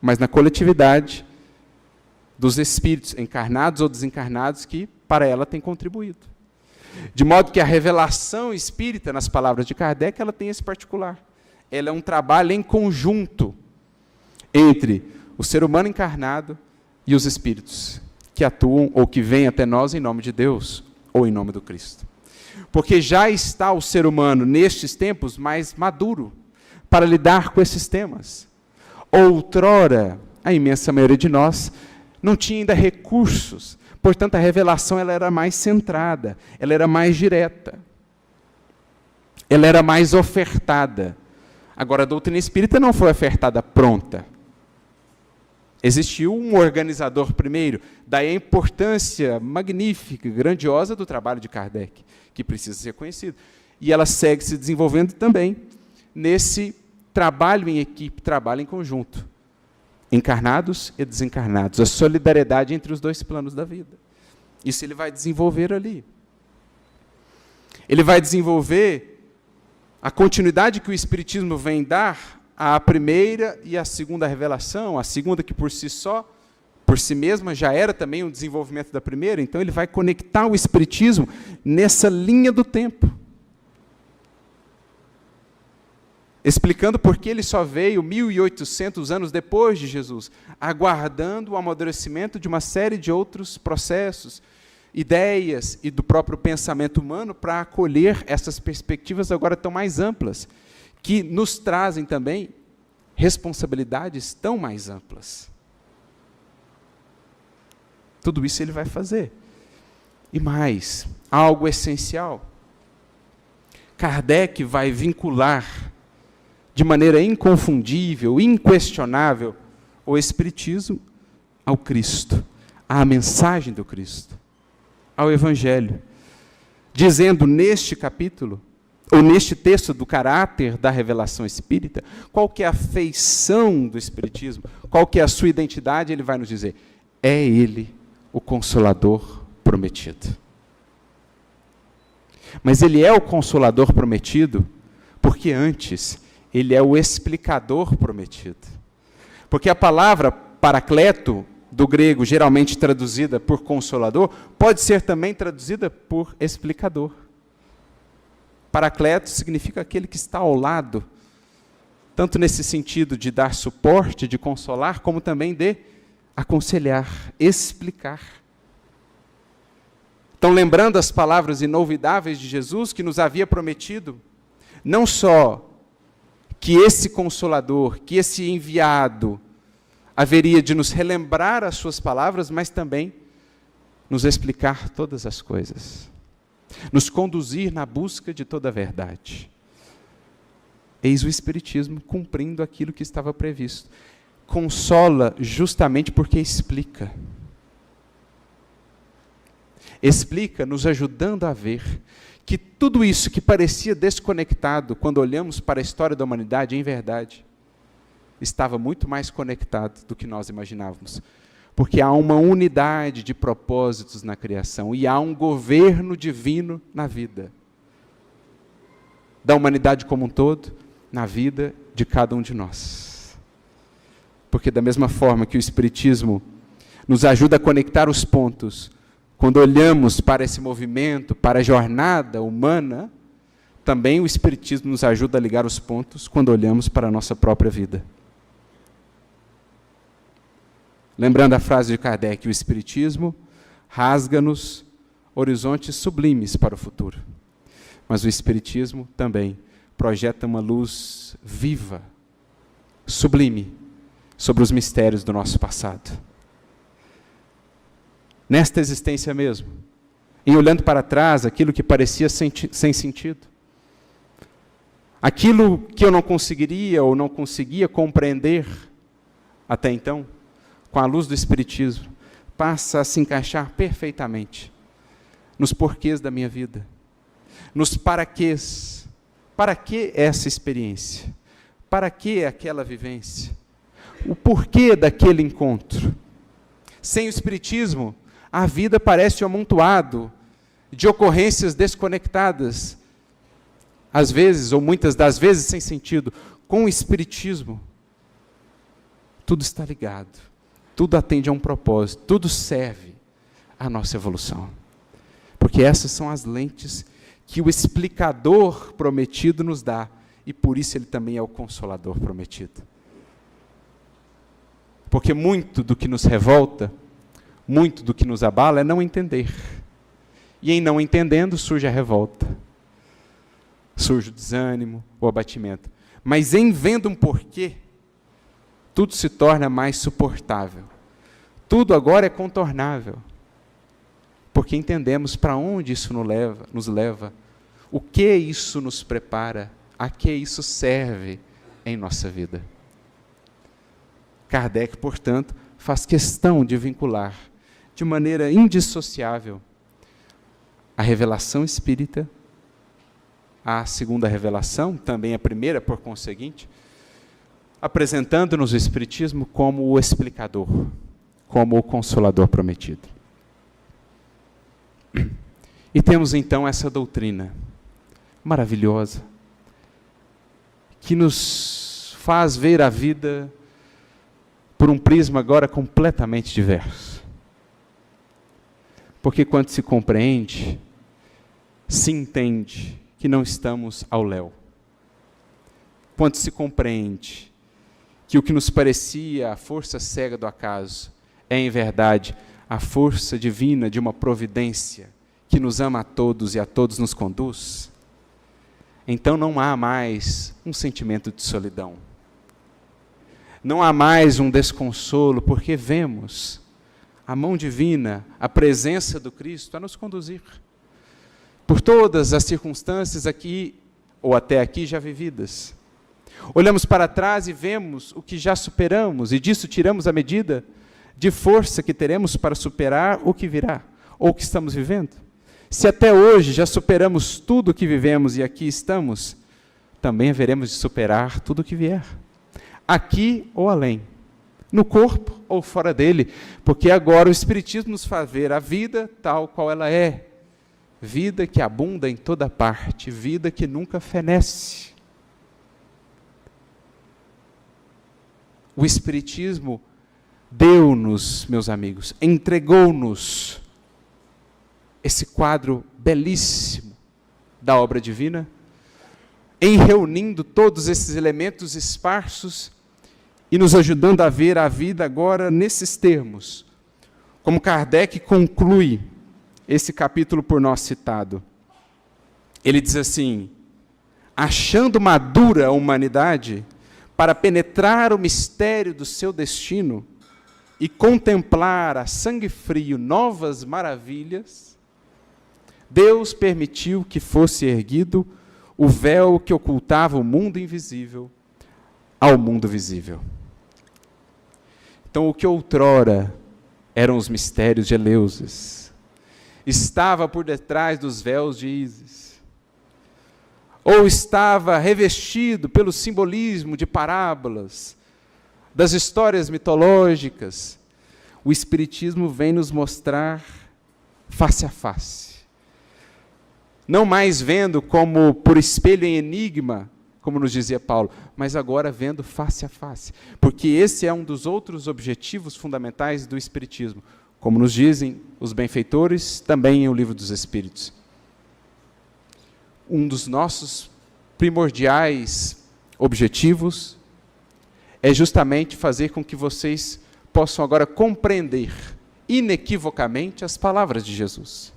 mas na coletividade dos espíritos encarnados ou desencarnados que para ela têm contribuído. De modo que a revelação espírita, nas palavras de Kardec, ela tem esse particular. Ela é um trabalho em conjunto entre o ser humano encarnado e os espíritos que atuam ou que vêm até nós em nome de Deus ou em nome do Cristo. Porque já está o ser humano, nestes tempos, mais maduro para lidar com esses temas. Outrora, a imensa maioria de nós não tinha ainda recursos, portanto, a revelação ela era mais centrada, ela era mais direta, ela era mais ofertada. Agora, a doutrina espírita não foi ofertada pronta. Existiu um organizador primeiro, daí a importância magnífica, grandiosa do trabalho de Kardec, que precisa ser conhecido. E ela segue se desenvolvendo também nesse trabalho em equipe, trabalho em conjunto. Encarnados e desencarnados, a solidariedade entre os dois planos da vida. Isso ele vai desenvolver ali. Ele vai desenvolver a continuidade que o Espiritismo vem dar à primeira e à segunda revelação, a segunda que por si mesma, já era também um desenvolvimento da primeira, então ele vai conectar o Espiritismo nessa linha do tempo. Explicando por que ele só veio 1.800 anos depois de Jesus, aguardando o amadurecimento de uma série de outros processos, ideias e do próprio pensamento humano para acolher essas perspectivas agora tão mais amplas, que nos trazem também responsabilidades tão mais amplas. Tudo isso ele vai fazer. E mais, algo essencial. Kardec vai vincular de maneira inconfundível, inquestionável, o Espiritismo ao Cristo, à mensagem do Cristo, ao Evangelho, dizendo neste capítulo, ou neste texto do caráter da revelação espírita, qual que é a feição do Espiritismo, qual que é a sua identidade, ele vai nos dizer, é Ele o Consolador prometido. Mas Ele é o Consolador prometido, porque antes Ele é o explicador prometido. Porque a palavra paracleto, do grego, geralmente traduzida por consolador, pode ser também traduzida por explicador. Paracleto significa aquele que está ao lado, tanto nesse sentido de dar suporte, de consolar, como também de aconselhar, explicar. Então, lembrando as palavras inolvidáveis de Jesus, que nos havia prometido, não só que esse Consolador, que esse enviado, haveria de nos relembrar as suas palavras, mas também nos explicar todas as coisas, nos conduzir na busca de toda a verdade. Eis o Espiritismo cumprindo aquilo que estava previsto. Consola justamente porque explica. Explica, nos ajudando a ver que tudo isso que parecia desconectado, quando olhamos para a história da humanidade, em verdade, estava muito mais conectado do que nós imaginávamos. Porque há uma unidade de propósitos na criação e há um governo divino na vida. Da humanidade como um todo, na vida de cada um de nós. Porque da mesma forma que o Espiritismo nos ajuda a conectar os pontos, quando olhamos para esse movimento, para a jornada humana, também o Espiritismo nos ajuda a ligar os pontos quando olhamos para a nossa própria vida. Lembrando a frase de Kardec, o Espiritismo rasga-nos horizontes sublimes para o futuro. Mas o Espiritismo também projeta uma luz viva, sublime, sobre os mistérios do nosso passado. Nesta existência mesmo, em olhando para trás, aquilo que parecia sem sentido, aquilo que eu não conseguiria ou não conseguia compreender até então, com a luz do Espiritismo, passa a se encaixar perfeitamente nos porquês da minha vida, nos paraquês. Para que essa experiência? Para que aquela vivência? O porquê daquele encontro? Sem o Espiritismo, a vida parece um amontoado de ocorrências desconectadas, às vezes, ou muitas das vezes, sem sentido. Com o Espiritismo, tudo está ligado. Tudo atende a um propósito, tudo serve à nossa evolução. Porque essas são as lentes que o explicador prometido nos dá, e por isso ele também é o consolador prometido. Porque muito do que nos revolta, muito do que nos abala é não entender. E em não entendendo surge a revolta, surge o desânimo, o abatimento. Mas em vendo um porquê, tudo se torna mais suportável. Tudo agora é contornável. Porque entendemos para onde isso nos leva, o que isso nos prepara, a que isso serve em nossa vida. Kardec, portanto, faz questão de vincular de maneira indissociável a revelação espírita, a segunda revelação, também a primeira por conseguinte, apresentando-nos o Espiritismo como o explicador, como o consolador prometido. E temos então essa doutrina maravilhosa, que nos faz ver a vida por um prisma agora completamente diverso. Porque quando se compreende, se entende que não estamos ao léu. Quando se compreende que o que nos parecia a força cega do acaso é, em verdade, a força divina de uma providência que nos ama a todos e a todos nos conduz, então não há mais um sentimento de solidão. Não há mais um desconsolo, porque vemos a mão divina, a presença do Cristo a nos conduzir por todas as circunstâncias aqui ou até aqui já vividas. Olhamos para trás e vemos o que já superamos, e disso tiramos a medida de força que teremos para superar o que virá, ou o que estamos vivendo. Se até hoje já superamos tudo o que vivemos e aqui estamos, também haveremos de superar tudo o que vier, aqui ou além, no corpo ou fora dele, porque agora o Espiritismo nos faz ver a vida tal qual ela é, vida que abunda em toda parte, vida que nunca fenece. O Espiritismo deu-nos, meus amigos, entregou-nos esse quadro belíssimo da obra divina, em reunindo todos esses elementos esparsos e nos ajudando a ver a vida agora nesses termos. Como Kardec conclui esse capítulo por nós citado. Ele diz assim: achando madura a humanidade para penetrar o mistério do seu destino e contemplar a sangue frio novas maravilhas, Deus permitiu que fosse erguido o véu que ocultava o mundo invisível ao mundo visível. Então, o que outrora eram os mistérios de Eleusis, estava por detrás dos véus de Ísis, ou estava revestido pelo simbolismo de parábolas, das histórias mitológicas, o Espiritismo vem nos mostrar face a face. Não mais vendo como por espelho em enigma, como nos dizia Paulo, mas agora vendo face a face. Porque esse é um dos outros objetivos fundamentais do Espiritismo, como nos dizem os benfeitores, também em O Livro dos Espíritos. Um dos nossos primordiais objetivos é justamente fazer com que vocês possam agora compreender inequivocamente as palavras de Jesus.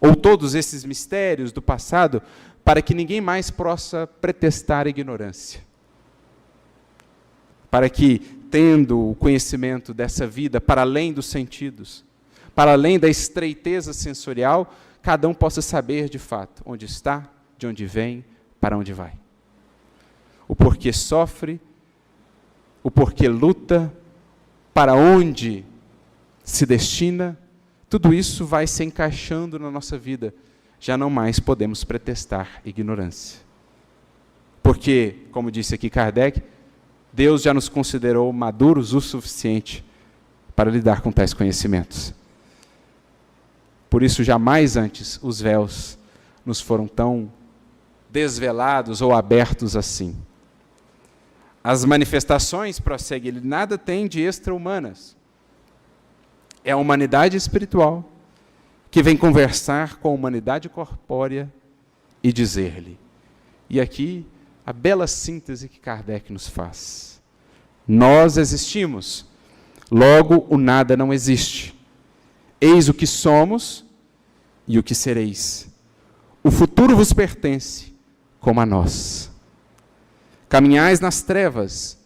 Ou todos esses mistérios do passado, para que ninguém mais possa pretextar ignorância. Para que, tendo o conhecimento dessa vida para além dos sentidos, para além da estreiteza sensorial, cada um possa saber de fato onde está, de onde vem, para onde vai. O porquê sofre, o porquê luta, para onde se destina, tudo isso vai se encaixando na nossa vida. Já não mais podemos pretextar ignorância. Porque, como disse aqui Kardec, Deus já nos considerou maduros o suficiente para lidar com tais conhecimentos. Por isso, jamais antes os véus nos foram tão desvelados ou abertos assim. As manifestações, prossegue ele, nada têm de extra-humanas. É a humanidade espiritual que vem conversar com a humanidade corpórea e dizer-lhe. E aqui, a bela síntese que Kardec nos faz. Nós existimos, logo o nada não existe. Eis o que somos e o que sereis. O futuro vos pertence, como a nós. Caminhais nas trevas,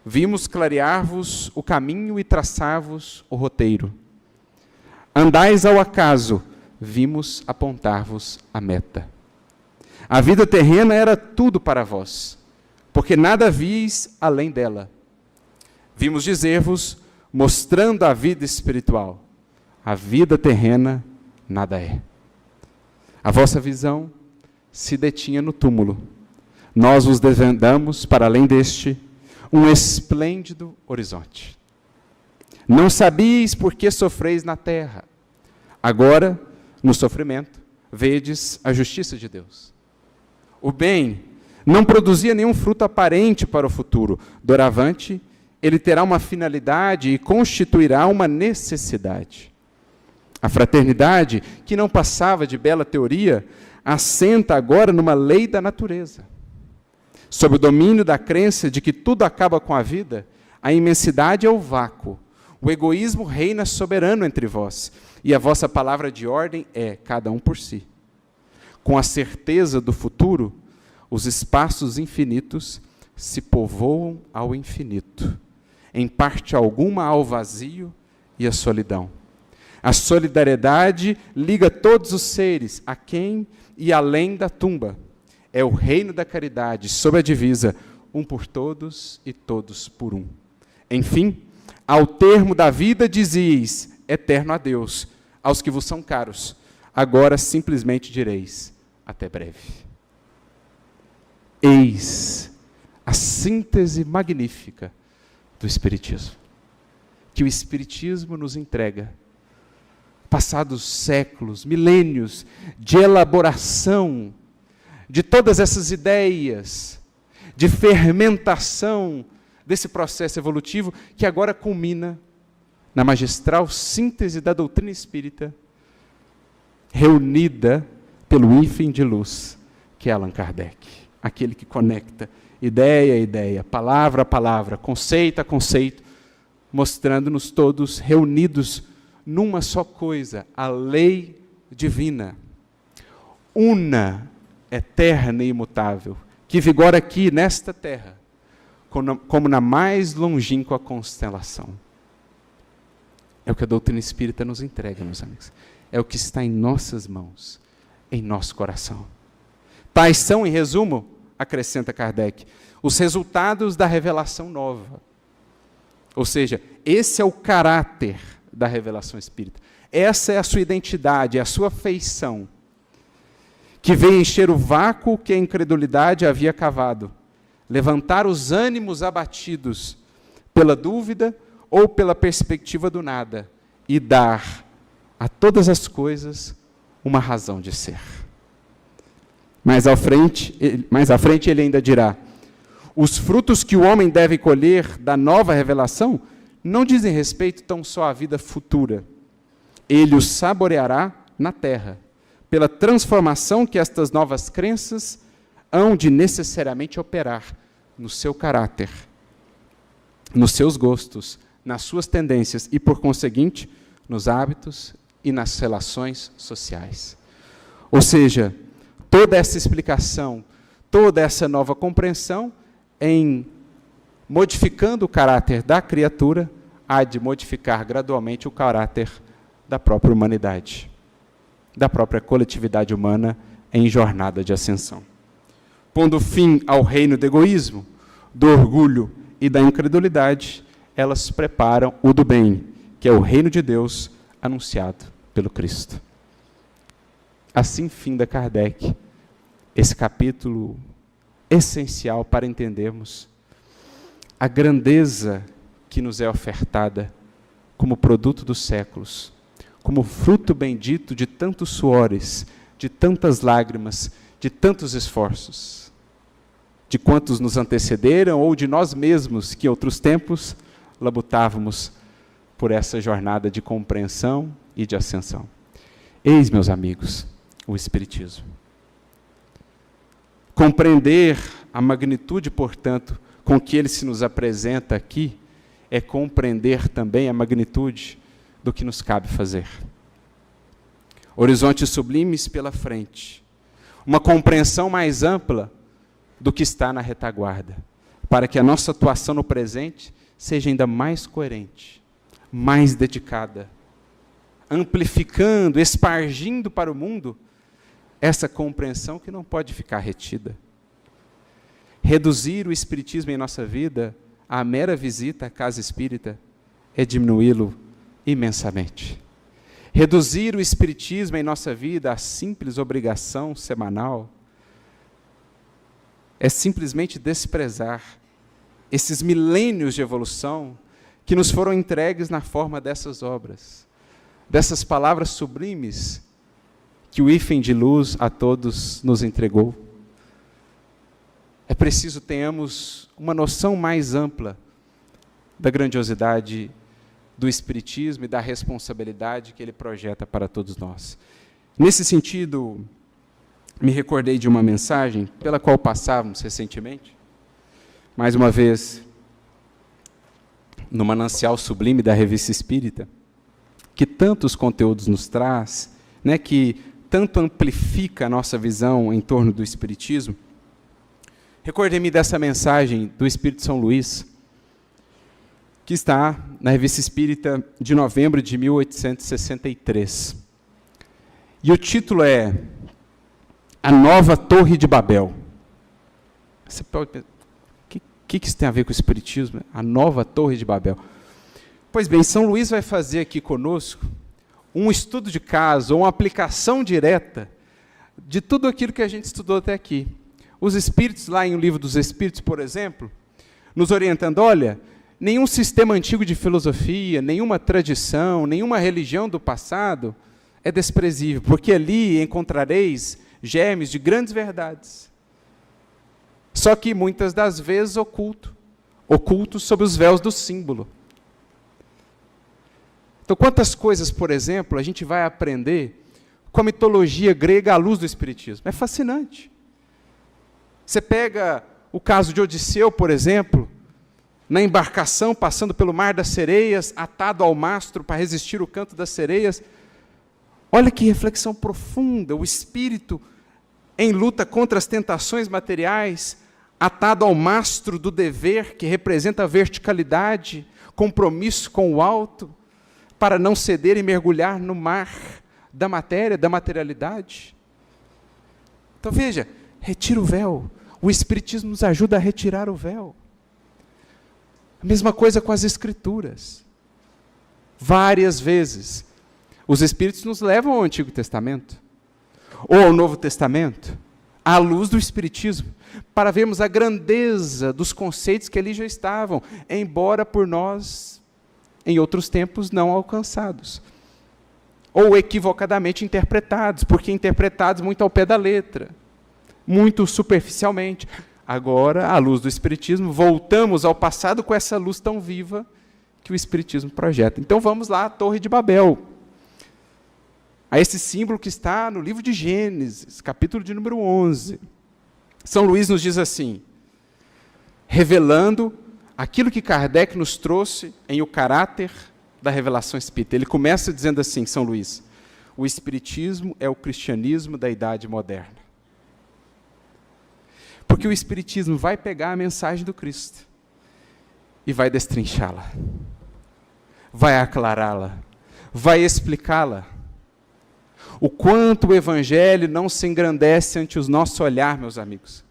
vimos clarear-vos o caminho e traçar-vos o roteiro. Andais ao acaso, vimos apontar-vos a meta. A vida terrena era tudo para vós, porque nada víeis além dela. Vimos dizer-vos, mostrando a vida espiritual, a vida terrena nada é. A vossa visão se detinha no túmulo. Nós vos desvendamos, para além deste, um esplêndido horizonte. Não sabíeis por que sofreis na terra. Agora, no sofrimento, vedes a justiça de Deus. O bem não produzia nenhum fruto aparente para o futuro. Doravante, ele terá uma finalidade e constituirá uma necessidade. A fraternidade, que não passava de bela teoria, assenta agora numa lei da natureza. Sob o domínio da crença de que tudo acaba com a vida, a imensidade é o vácuo. O egoísmo reina soberano entre vós, e a vossa palavra de ordem é cada um por si. Com a certeza do futuro, os espaços infinitos se povoam ao infinito, em parte alguma ao vazio e à solidão. A solidariedade liga todos os seres, a quem e além da tumba. É o reino da caridade, sob a divisa, um por todos e todos por um. Enfim, ao termo da vida dizieis, eterno adeus, aos que vos são caros. Agora simplesmente direis, até breve. Eis a síntese magnífica do Espiritismo, que o Espiritismo nos entrega. Passados séculos, milênios de elaboração de todas essas ideias, de fermentação desse processo evolutivo, que agora culmina na magistral síntese da doutrina espírita, reunida pelo hífen de luz, que é Allan Kardec, aquele que conecta ideia a ideia, palavra a palavra, conceito a conceito, mostrando-nos todos reunidos numa só coisa, a lei divina, una, eterna e imutável, que vigora aqui nesta terra, como na mais longínqua constelação. É o que a doutrina espírita nos entrega, meus amigos. É o que está em nossas mãos, em nosso coração. Tais são, em resumo, acrescenta Kardec, os resultados da revelação nova. Ou seja, esse é o caráter da revelação espírita. Essa é a sua identidade, é a sua feição, que veio encher o vácuo que a incredulidade havia cavado, levantar os ânimos abatidos pela dúvida ou pela perspectiva do nada, e dar a todas as coisas uma razão de ser. Mais à frente ele ainda dirá, os frutos que o homem deve colher da nova revelação não dizem respeito tão só à vida futura. Ele os saboreará na terra, pela transformação que estas novas crenças hão de necessariamente operar no seu caráter, nos seus gostos, nas suas tendências e, por conseguinte, nos hábitos e nas relações sociais. Ou seja, toda essa explicação, toda essa nova compreensão, em modificando o caráter da criatura, há de modificar gradualmente o caráter da própria humanidade, da própria coletividade humana em jornada de ascensão. Pondo fim ao reino do egoísmo, do orgulho e da incredulidade, elas preparam o do bem, que é o reino de Deus anunciado pelo Cristo. Assim finda Kardec esse capítulo essencial para entendermos a grandeza que nos é ofertada como produto dos séculos, como fruto bendito de tantos suores, de tantas lágrimas, de tantos esforços, de quantos nos antecederam ou de nós mesmos que em outros tempos labutávamos por essa jornada de compreensão e de ascensão. Eis, meus amigos, o Espiritismo. Compreender a magnitude, portanto, com que ele se nos apresenta aqui, é compreender também a magnitude do que nos cabe fazer. Horizontes sublimes pela frente, uma compreensão mais ampla do que está na retaguarda, para que a nossa atuação no presente seja ainda mais coerente, mais dedicada, amplificando, espargindo para o mundo essa compreensão que não pode ficar retida. Reduzir o Espiritismo em nossa vida à mera visita à casa espírita é diminuí-lo imensamente. Reduzir o Espiritismo em nossa vida à simples obrigação semanal é simplesmente desprezar esses milênios de evolução que nos foram entregues na forma dessas obras, dessas palavras sublimes que o hífen de luz a todos nos entregou. É preciso tenhamos uma noção mais ampla da grandiosidade do Espiritismo e da responsabilidade que ele projeta para todos nós. Nesse sentido, me recordei de uma mensagem pela qual passávamos recentemente, mais uma vez, no manancial sublime da Revista Espírita, que tantos conteúdos nos traz, né, que tanto amplifica a nossa visão em torno do Espiritismo. Recordei-me dessa mensagem do Espírito São Luís, que está na Revista Espírita de novembro de 1863. E o título é A Nova Torre de Babel. Você pode pensar, o que isso tem a ver com o Espiritismo? A Nova Torre de Babel. Pois bem, São Luís vai fazer aqui conosco um estudo de caso, ou uma aplicação direta de tudo aquilo que a gente estudou até aqui. Os Espíritos, lá em O Livro dos Espíritos, por exemplo, nos orientando, olha, nenhum sistema antigo de filosofia, nenhuma tradição, nenhuma religião do passado é desprezível, porque ali encontrareis germes de grandes verdades. Só que muitas das vezes ocultos sob os véus do símbolo. Então, quantas coisas, por exemplo, a gente vai aprender com a mitologia grega à luz do Espiritismo? É fascinante. Você pega o caso de Odisseu, por exemplo, na embarcação, passando pelo Mar das Sereias, atado ao mastro para resistir o canto das sereias. Olha que reflexão profunda, o espírito em luta contra as tentações materiais, atado ao mastro do dever, que representa a verticalidade, compromisso com o alto, para não ceder e mergulhar no mar da matéria, da materialidade. Então veja, retira o véu. O Espiritismo nos ajuda a retirar o véu. A mesma coisa com as Escrituras. Várias vezes, os Espíritos nos levam ao Antigo Testamento, ou ao Novo Testamento, à luz do Espiritismo, para vermos a grandeza dos conceitos que ali já estavam, embora por nós, em outros tempos, não alcançados. Ou equivocadamente interpretados, porque interpretados muito ao pé da letra, muito superficialmente. Agora, à luz do Espiritismo, voltamos ao passado com essa luz tão viva que o Espiritismo projeta. Então vamos lá à Torre de Babel, a esse símbolo que está no livro de Gênesis, capítulo de número 11. São Luís nos diz assim, revelando aquilo que Kardec nos trouxe em O Caráter da Revelação Espírita. Ele começa dizendo assim, São Luís, o Espiritismo é o cristianismo da Idade Moderna. Porque o Espiritismo vai pegar a mensagem do Cristo e vai destrinchá-la, vai aclará-la, vai explicá-la. O quanto o Evangelho não se engrandece ante o nosso olhar, meus amigos,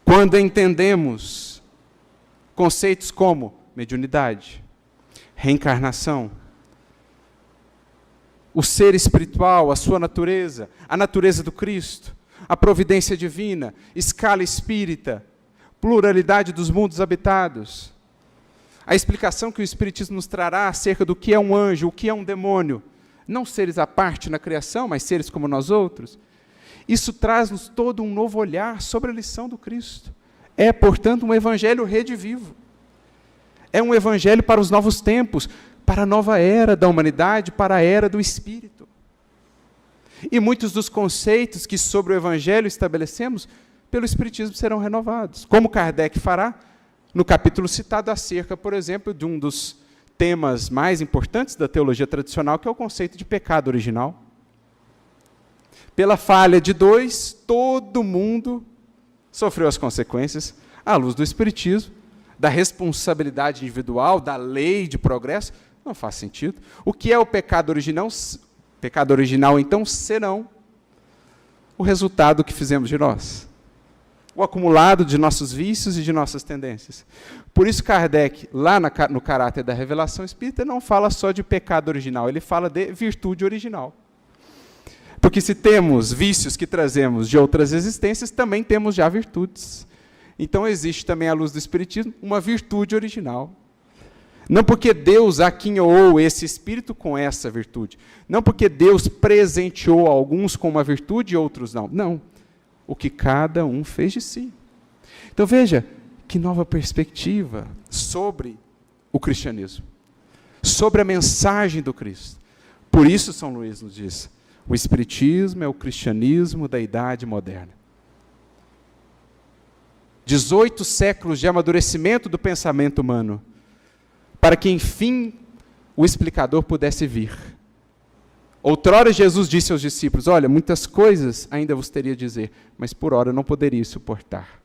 quando entendemos conceitos como mediunidade, reencarnação, o ser espiritual, a sua natureza, a natureza do Cristo, a providência divina, escala espírita, pluralidade dos mundos habitados, a explicação que o Espiritismo nos trará acerca do que é um anjo, o que é um demônio, não seres à parte na criação, mas seres como nós outros, isso traz-nos todo um novo olhar sobre a lição do Cristo. É, portanto, um evangelho redivivo. É um evangelho para os novos tempos, para a nova era da humanidade, para a era do Espírito. E muitos dos conceitos que sobre o evangelho estabelecemos, pelo Espiritismo serão renovados. Como Kardec fará no capítulo citado acerca, por exemplo, de um dos temas mais importantes da teologia tradicional, que é o conceito de pecado original. Pela falha de dois, todo mundo sofreu as consequências, à luz do Espiritismo, da responsabilidade individual, da lei de progresso. Não faz sentido. O que é o pecado original? Pecado original, então, serão o resultado que fizemos de nós. O acumulado de nossos vícios e de nossas tendências. Por isso, Kardec, lá no caráter da revelação espírita, não fala só de pecado original, ele fala de virtude original. Porque se temos vícios que trazemos de outras existências, também temos já virtudes. Então existe também, à luz do Espiritismo, uma virtude original. Não porque Deus aquinhoou esse espírito com essa virtude. Não porque Deus presenteou alguns com uma virtude e outros não. Não. O que cada um fez de si. Então veja, que nova perspectiva sobre o cristianismo. Sobre a mensagem do Cristo. Por isso São Luís nos diz, o Espiritismo é o cristianismo da idade moderna. 18 séculos de amadurecimento do pensamento humano, para que, enfim, o explicador pudesse vir. Outrora Jesus disse aos discípulos, olha, muitas coisas ainda vos teria a dizer, mas por hora não poderia suportar.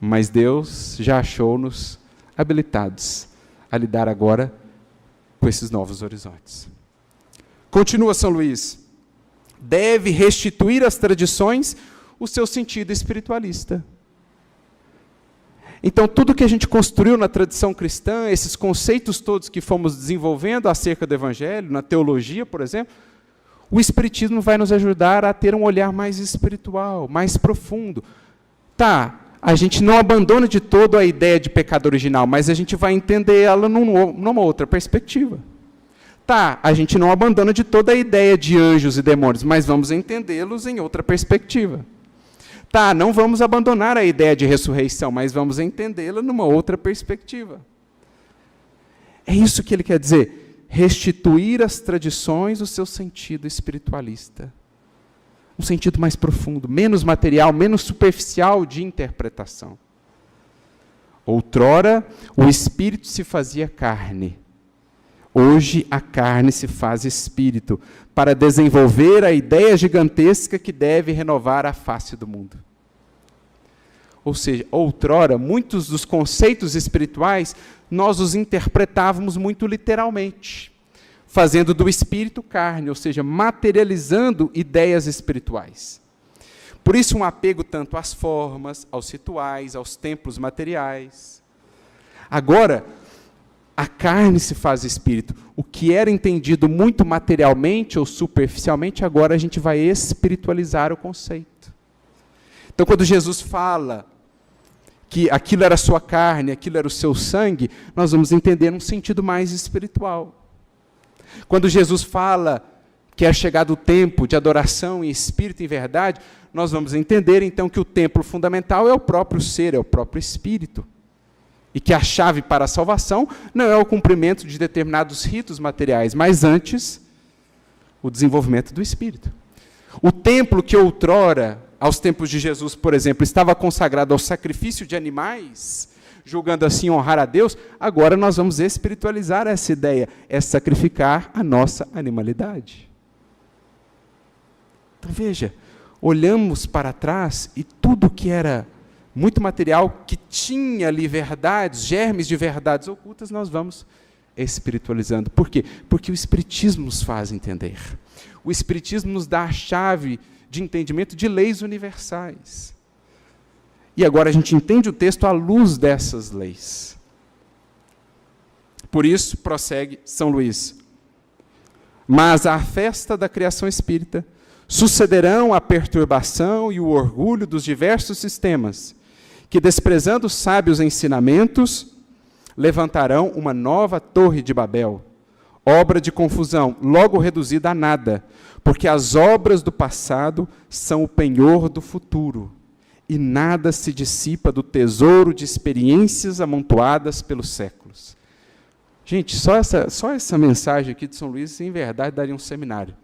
Mas Deus já achou-nos habilitados a lidar agora com esses novos horizontes. Continua São Luís, deve restituir às tradições o seu sentido espiritualista. Então, tudo que a gente construiu na tradição cristã, esses conceitos todos que fomos desenvolvendo acerca do Evangelho, na teologia, por exemplo, o Espiritismo vai nos ajudar a ter um olhar mais espiritual, mais profundo. Tá, a gente não abandona de todo a ideia de pecado original, mas a gente vai entender ela numa outra perspectiva. Tá, a gente não abandona de toda a ideia de anjos e demônios, mas vamos entendê-los em outra perspectiva. Tá, não vamos abandonar a ideia de ressurreição, mas vamos entendê-la numa outra perspectiva. É isso que ele quer dizer, restituir às tradições o seu sentido espiritualista. Um sentido mais profundo, menos material, menos superficial de interpretação. Outrora, o espírito se fazia carne. Hoje, a carne se faz espírito, para desenvolver a ideia gigantesca que deve renovar a face do mundo. Ou seja, outrora, muitos dos conceitos espirituais, nós os interpretávamos muito literalmente, fazendo do espírito carne, ou seja, materializando ideias espirituais. Por isso, um apego tanto às formas, aos rituais, aos templos materiais. Agora, a carne se faz espírito. O que era entendido muito materialmente ou superficialmente, agora a gente vai espiritualizar o conceito. Então, quando Jesus fala que aquilo era a sua carne, aquilo era o seu sangue, nós vamos entender num sentido mais espiritual. Quando Jesus fala que é chegado o tempo de adoração em espírito e em verdade, nós vamos entender, então, que o templo fundamental é o próprio ser, é o próprio espírito. E que a chave para a salvação não é o cumprimento de determinados ritos materiais, mas antes, o desenvolvimento do espírito. O templo que outrora, aos tempos de Jesus, por exemplo, estava consagrado ao sacrifício de animais, julgando assim honrar a Deus, agora nós vamos espiritualizar essa ideia, é sacrificar a nossa animalidade. Então veja, olhamos para trás e tudo que era muito material, que tinha ali verdades, germes de verdades ocultas, nós vamos espiritualizando. Por quê? Porque o Espiritismo nos faz entender. O Espiritismo nos dá a chave de entendimento de leis universais. E agora a gente entende o texto à luz dessas leis. Por isso, prossegue São Luís. Mas à festa da criação espírita sucederão a perturbação e o orgulho dos diversos sistemas, que, desprezando os sábios ensinamentos, levantarão uma nova torre de Babel, obra de confusão, logo reduzida a nada, porque as obras do passado são o penhor do futuro, e nada se dissipa do tesouro de experiências amontoadas pelos séculos. Gente, só essa mensagem aqui de São Luís, em verdade, daria um seminário.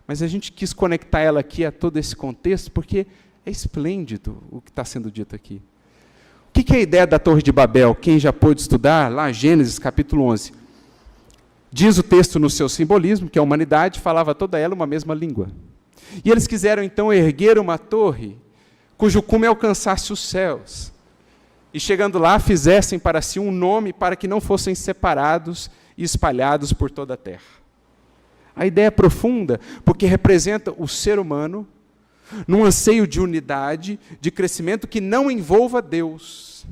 Mas a gente quis conectar ela aqui a todo esse contexto, porque é esplêndido o que está sendo dito aqui. O que é a ideia da Torre de Babel? Quem já pôde estudar, lá Gênesis capítulo 11. Diz o texto no seu simbolismo que a humanidade falava toda ela uma mesma língua. E eles quiseram então erguer uma torre cujo cume alcançasse os céus. E chegando lá, fizessem para si um nome para que não fossem separados e espalhados por toda a terra. A ideia é profunda, porque representa o ser humano num anseio de unidade, de crescimento que não envolva Deus.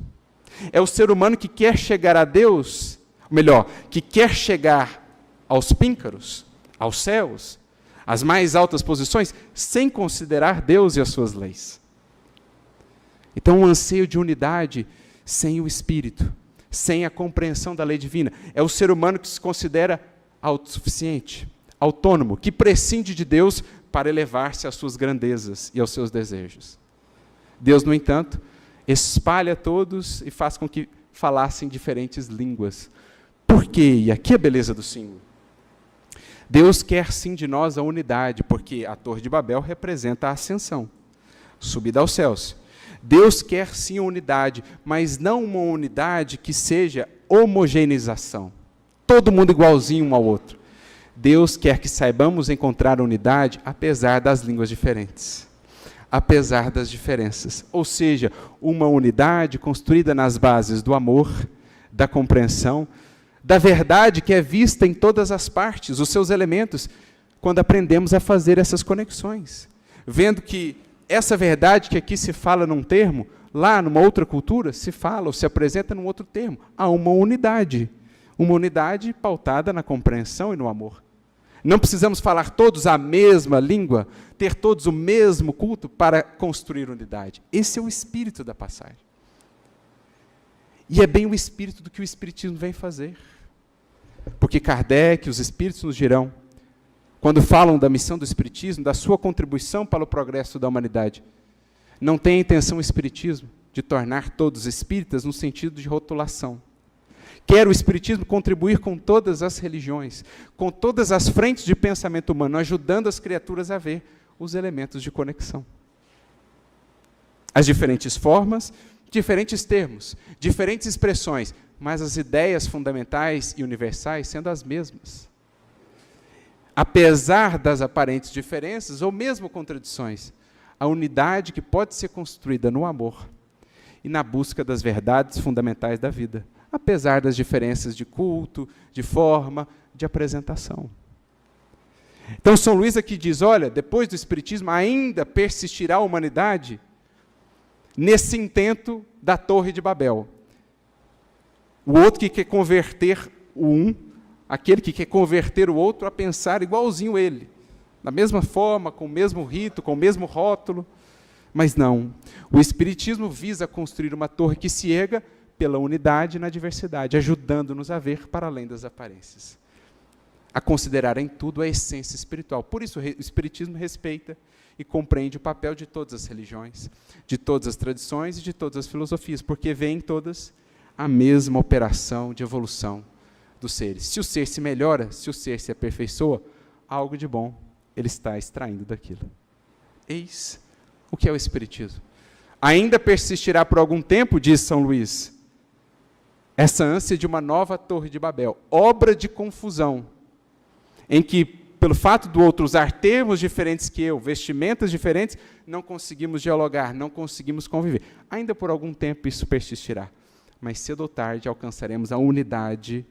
É o ser humano que quer chegar a Deus, ou melhor, que quer chegar aos píncaros, aos céus, às mais altas posições, sem considerar Deus e as suas leis. Então, um anseio de unidade sem o Espírito, sem a compreensão da lei divina. É o ser humano que se considera autossuficiente, autônomo, que prescinde de Deus para elevar-se às suas grandezas e aos seus desejos. Deus, no entanto, espalha todos e faz com que falassem diferentes línguas. Por quê? E aqui a beleza do símbolo. Deus quer sim de nós a unidade, porque a Torre de Babel representa a ascensão, subida aos céus. Deus quer sim a unidade, mas não uma unidade que seja homogeneização. Todo mundo igualzinho um ao outro. Deus quer que saibamos encontrar unidade apesar das línguas diferentes, apesar das diferenças. Ou seja, uma unidade construída nas bases do amor, da compreensão, da verdade que é vista em todas as partes, os seus elementos, quando aprendemos a fazer essas conexões. Vendo que essa verdade que aqui se fala num termo, lá numa outra cultura se fala ou se apresenta num outro termo. Há uma unidade pautada na compreensão e no amor. Não precisamos falar todos a mesma língua, ter todos o mesmo culto para construir unidade. Esse é o espírito da passagem. E é bem o espírito do que o Espiritismo vem fazer. Porque Kardec, os espíritos nos dirão, quando falam da missão do Espiritismo, da sua contribuição para o progresso da humanidade, não tem a intenção o Espiritismo de tornar todos espíritas no sentido de rotulação. Quer o Espiritismo contribuir com todas as religiões, com todas as frentes de pensamento humano, ajudando as criaturas a ver os elementos de conexão. As diferentes formas, diferentes termos, diferentes expressões, mas as ideias fundamentais e universais sendo as mesmas. Apesar das aparentes diferenças, ou mesmo contradições, a unidade que pode ser construída no amor e na busca das verdades fundamentais da vida, apesar das diferenças de culto, de forma, de apresentação. Então, São Luís aqui diz, olha, depois do Espiritismo ainda persistirá a humanidade nesse intento da Torre de Babel. O outro que quer converter o um, aquele que quer converter o outro a pensar igualzinho ele, da mesma forma, com o mesmo rito, com o mesmo rótulo, mas não. O Espiritismo visa construir uma torre que se erga pela unidade na diversidade, ajudando-nos a ver para além das aparências, a considerar em tudo a essência espiritual. Por isso, o Espiritismo respeita e compreende o papel de todas as religiões, de todas as tradições e de todas as filosofias, porque vê em todas a mesma operação de evolução dos seres. Se o ser se melhora, se o ser se aperfeiçoa, algo de bom ele está extraindo daquilo. Eis o que é o Espiritismo. Ainda persistirá por algum tempo, diz São Luís, essa ânsia de uma nova Torre de Babel, obra de confusão, em que, pelo fato do outro usar termos diferentes que eu, vestimentas diferentes, não conseguimos dialogar, não conseguimos conviver. Ainda por algum tempo isso persistirá, mas cedo ou tarde alcançaremos a unidade,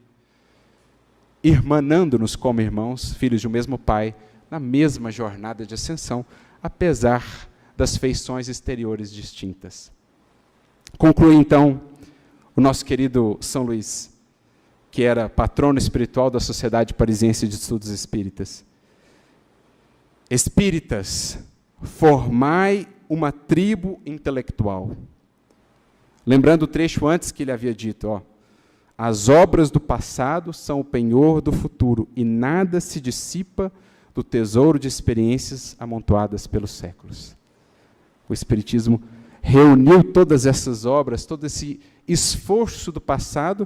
irmanando-nos como irmãos, filhos de um mesmo Pai, na mesma jornada de ascensão, apesar das feições exteriores distintas. Conclui, então, o nosso querido São Luís, que era patrono espiritual da Sociedade Parisiense de Estudos Espíritas. Espíritas, formai uma tribo intelectual. Lembrando o trecho antes que ele havia dito, ó, as obras do passado são o penhor do futuro, e nada se dissipa do tesouro de experiências amontoadas pelos séculos. O Espiritismo reuniu todas essas obras, todo esse esforço do passado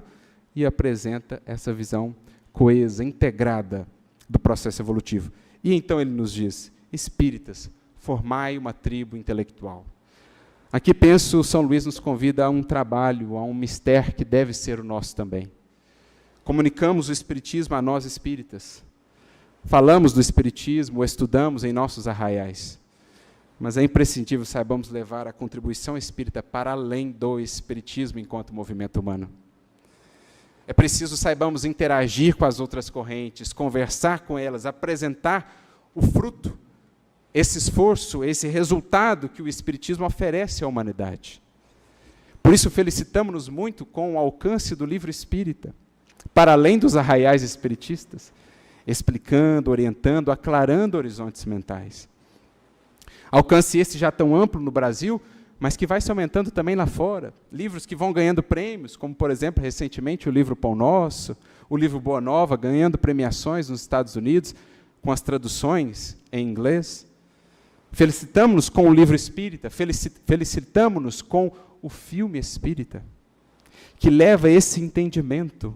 e apresenta essa visão coesa, integrada do processo evolutivo. E então ele nos diz: espíritas, formai uma tribo intelectual. Aqui penso, São Luís nos convida a um trabalho, a um mistério que deve ser o nosso também. Comunicamos o Espiritismo a nós espíritas. Falamos do Espiritismo, o estudamos em nossos arraiais. Mas é imprescindível saibamos levar a contribuição espírita para além do Espiritismo enquanto movimento humano. É preciso saibamos interagir com as outras correntes, conversar com elas, apresentar o fruto, esse esforço, esse resultado que o Espiritismo oferece à humanidade. Por isso felicitamos-nos muito com o alcance do livro espírita, para além dos arraiais espiritistas, explicando, orientando, aclarando horizontes mentais. Alcance esse já tão amplo no Brasil, mas que vai se aumentando também lá fora. Livros que vão ganhando prêmios, como, por exemplo, recentemente o livro Pão Nosso, o livro Boa Nova, ganhando premiações nos Estados Unidos, com as traduções em inglês. Felicitamos-nos com o livro espírita, felicitamos-nos com o filme espírita, que leva esse entendimento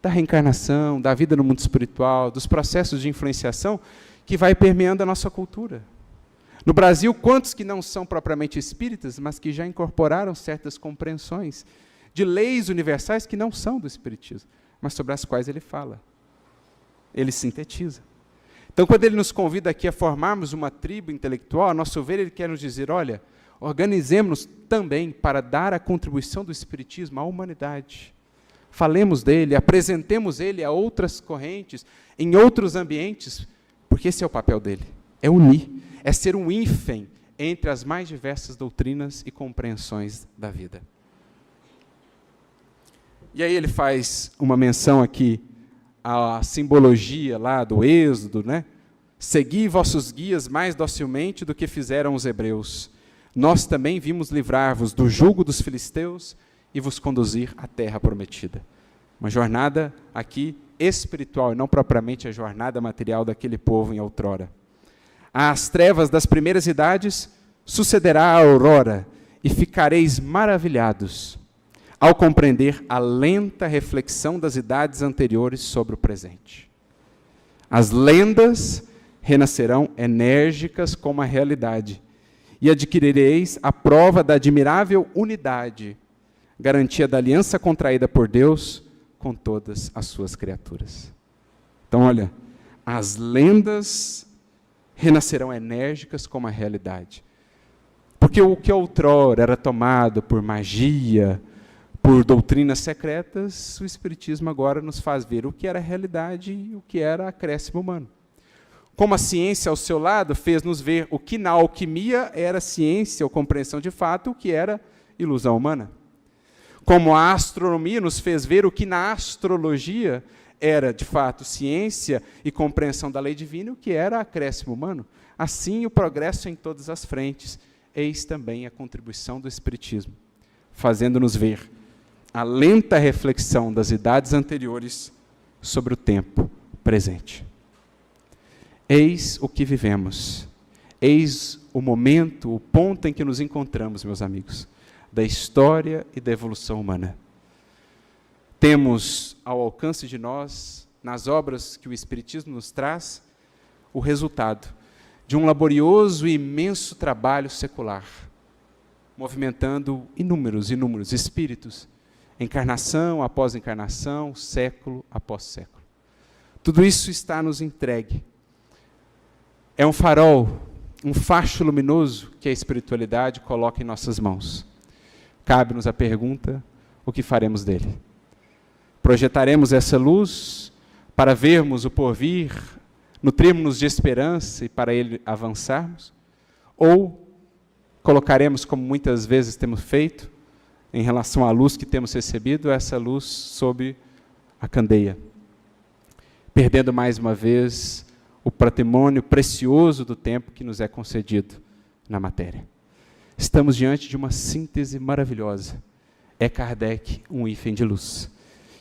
da reencarnação, da vida no mundo espiritual, dos processos de influenciação que vai permeando a nossa cultura. No Brasil, quantos que não são propriamente espíritas, mas que já incorporaram certas compreensões de leis universais que não são do espiritismo, mas sobre as quais ele fala. Ele sintetiza. Então, quando ele nos convida aqui a formarmos uma tribo intelectual, a nosso ver, ele quer nos dizer: olha, organizemos-nos também para dar a contribuição do espiritismo à humanidade. Falemos dele, apresentemos ele a outras correntes, em outros ambientes, porque esse é o papel dele, é unir, é ser um hífen entre as mais diversas doutrinas e compreensões da vida. E aí ele faz uma menção aqui à simbologia lá do Êxodo, né? Segui vossos guias mais docilmente do que fizeram os hebreus. Nós também vimos livrar-vos do jugo dos filisteus e vos conduzir à terra prometida. Uma jornada aqui espiritual, e não propriamente a jornada material daquele povo em outrora. Às trevas das primeiras idades sucederá a aurora, e ficareis maravilhados ao compreender a lenta reflexão das idades anteriores sobre o presente. As lendas renascerão enérgicas como a realidade, e adquirireis a prova da admirável unidade, garantia da aliança contraída por Deus com todas as suas criaturas. Então, olha, as lendas renascerão enérgicas como a realidade. Porque o que outrora era tomado por magia, por doutrinas secretas, o Espiritismo agora nos faz ver o que era realidade e o que era acréscimo humano. Como a ciência, ao seu lado, fez-nos ver o que na alquimia era ciência ou compreensão de fato, o que era ilusão humana. Como a astronomia nos fez ver o que na astrologia era, de fato, ciência e compreensão da lei divina, o que era acréscimo humano. Assim, o progresso em todas as frentes. Eis também a contribuição do Espiritismo, fazendo-nos ver a lenta reflexão das idades anteriores sobre o tempo presente. Eis o que vivemos. Eis o momento, o ponto em que nos encontramos, meus amigos, da história e da evolução humana. Temos ao alcance de nós, nas obras que o Espiritismo nos traz, o resultado de um laborioso e imenso trabalho secular, movimentando inúmeros espíritos, encarnação após encarnação, século após século. Tudo isso está nos entregue. É um farol, um facho luminoso que a espiritualidade coloca em nossas mãos. Cabe-nos a pergunta: o que faremos dele? Projetaremos essa luz para vermos o porvir, nutrirmos-nos de esperança e para ele avançarmos? Ou colocaremos, como muitas vezes temos feito, em relação à luz que temos recebido, essa luz sob a candeia, perdendo mais uma vez o patrimônio precioso do tempo que nos é concedido na matéria? Estamos diante de uma síntese maravilhosa. É Kardec um hífen de luz.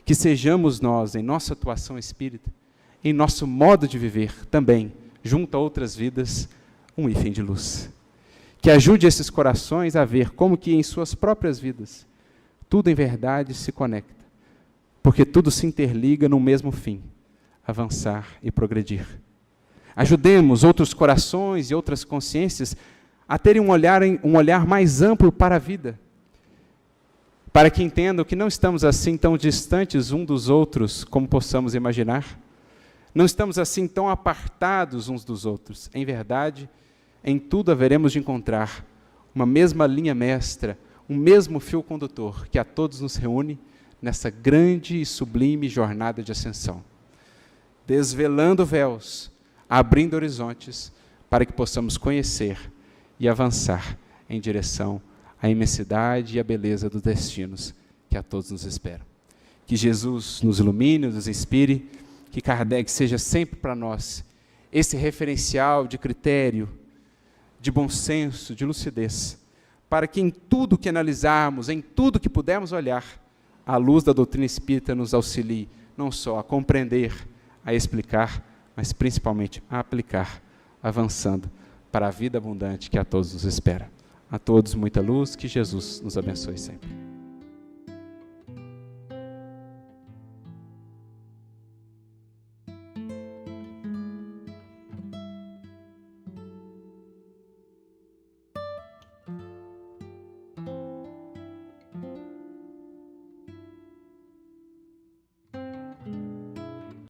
Que sejamos nós, em nossa atuação espírita, em nosso modo de viver também, junto a outras vidas, um hífen de luz. que ajude esses corações a ver como que em suas próprias vidas tudo em verdade se conecta, porque tudo se interliga no mesmo fim, avançar e progredir. Ajudemos outros corações e outras consciências a terem um olhar mais amplo para a vida, para que entendam que não estamos assim tão distantes uns dos outros como possamos imaginar, não estamos assim tão apartados uns dos outros. Em verdade, em tudo haveremos de encontrar uma mesma linha mestra, um mesmo fio condutor que a todos nos reúne nessa grande e sublime jornada de ascensão, desvelando véus, abrindo horizontes, para que possamos conhecer e avançar em direção à imensidade e à beleza dos destinos que a todos nos esperam. Que Jesus nos ilumine, nos inspire, que Kardec seja sempre para nós esse referencial de critério, de bom senso, de lucidez, para que em tudo que analisarmos, em tudo que pudermos olhar, a luz da doutrina espírita nos auxilie não só a compreender, a explicar, mas principalmente a aplicar, avançando para a vida abundante que a todos nos espera. A todos muita luz, que Jesus nos abençoe sempre.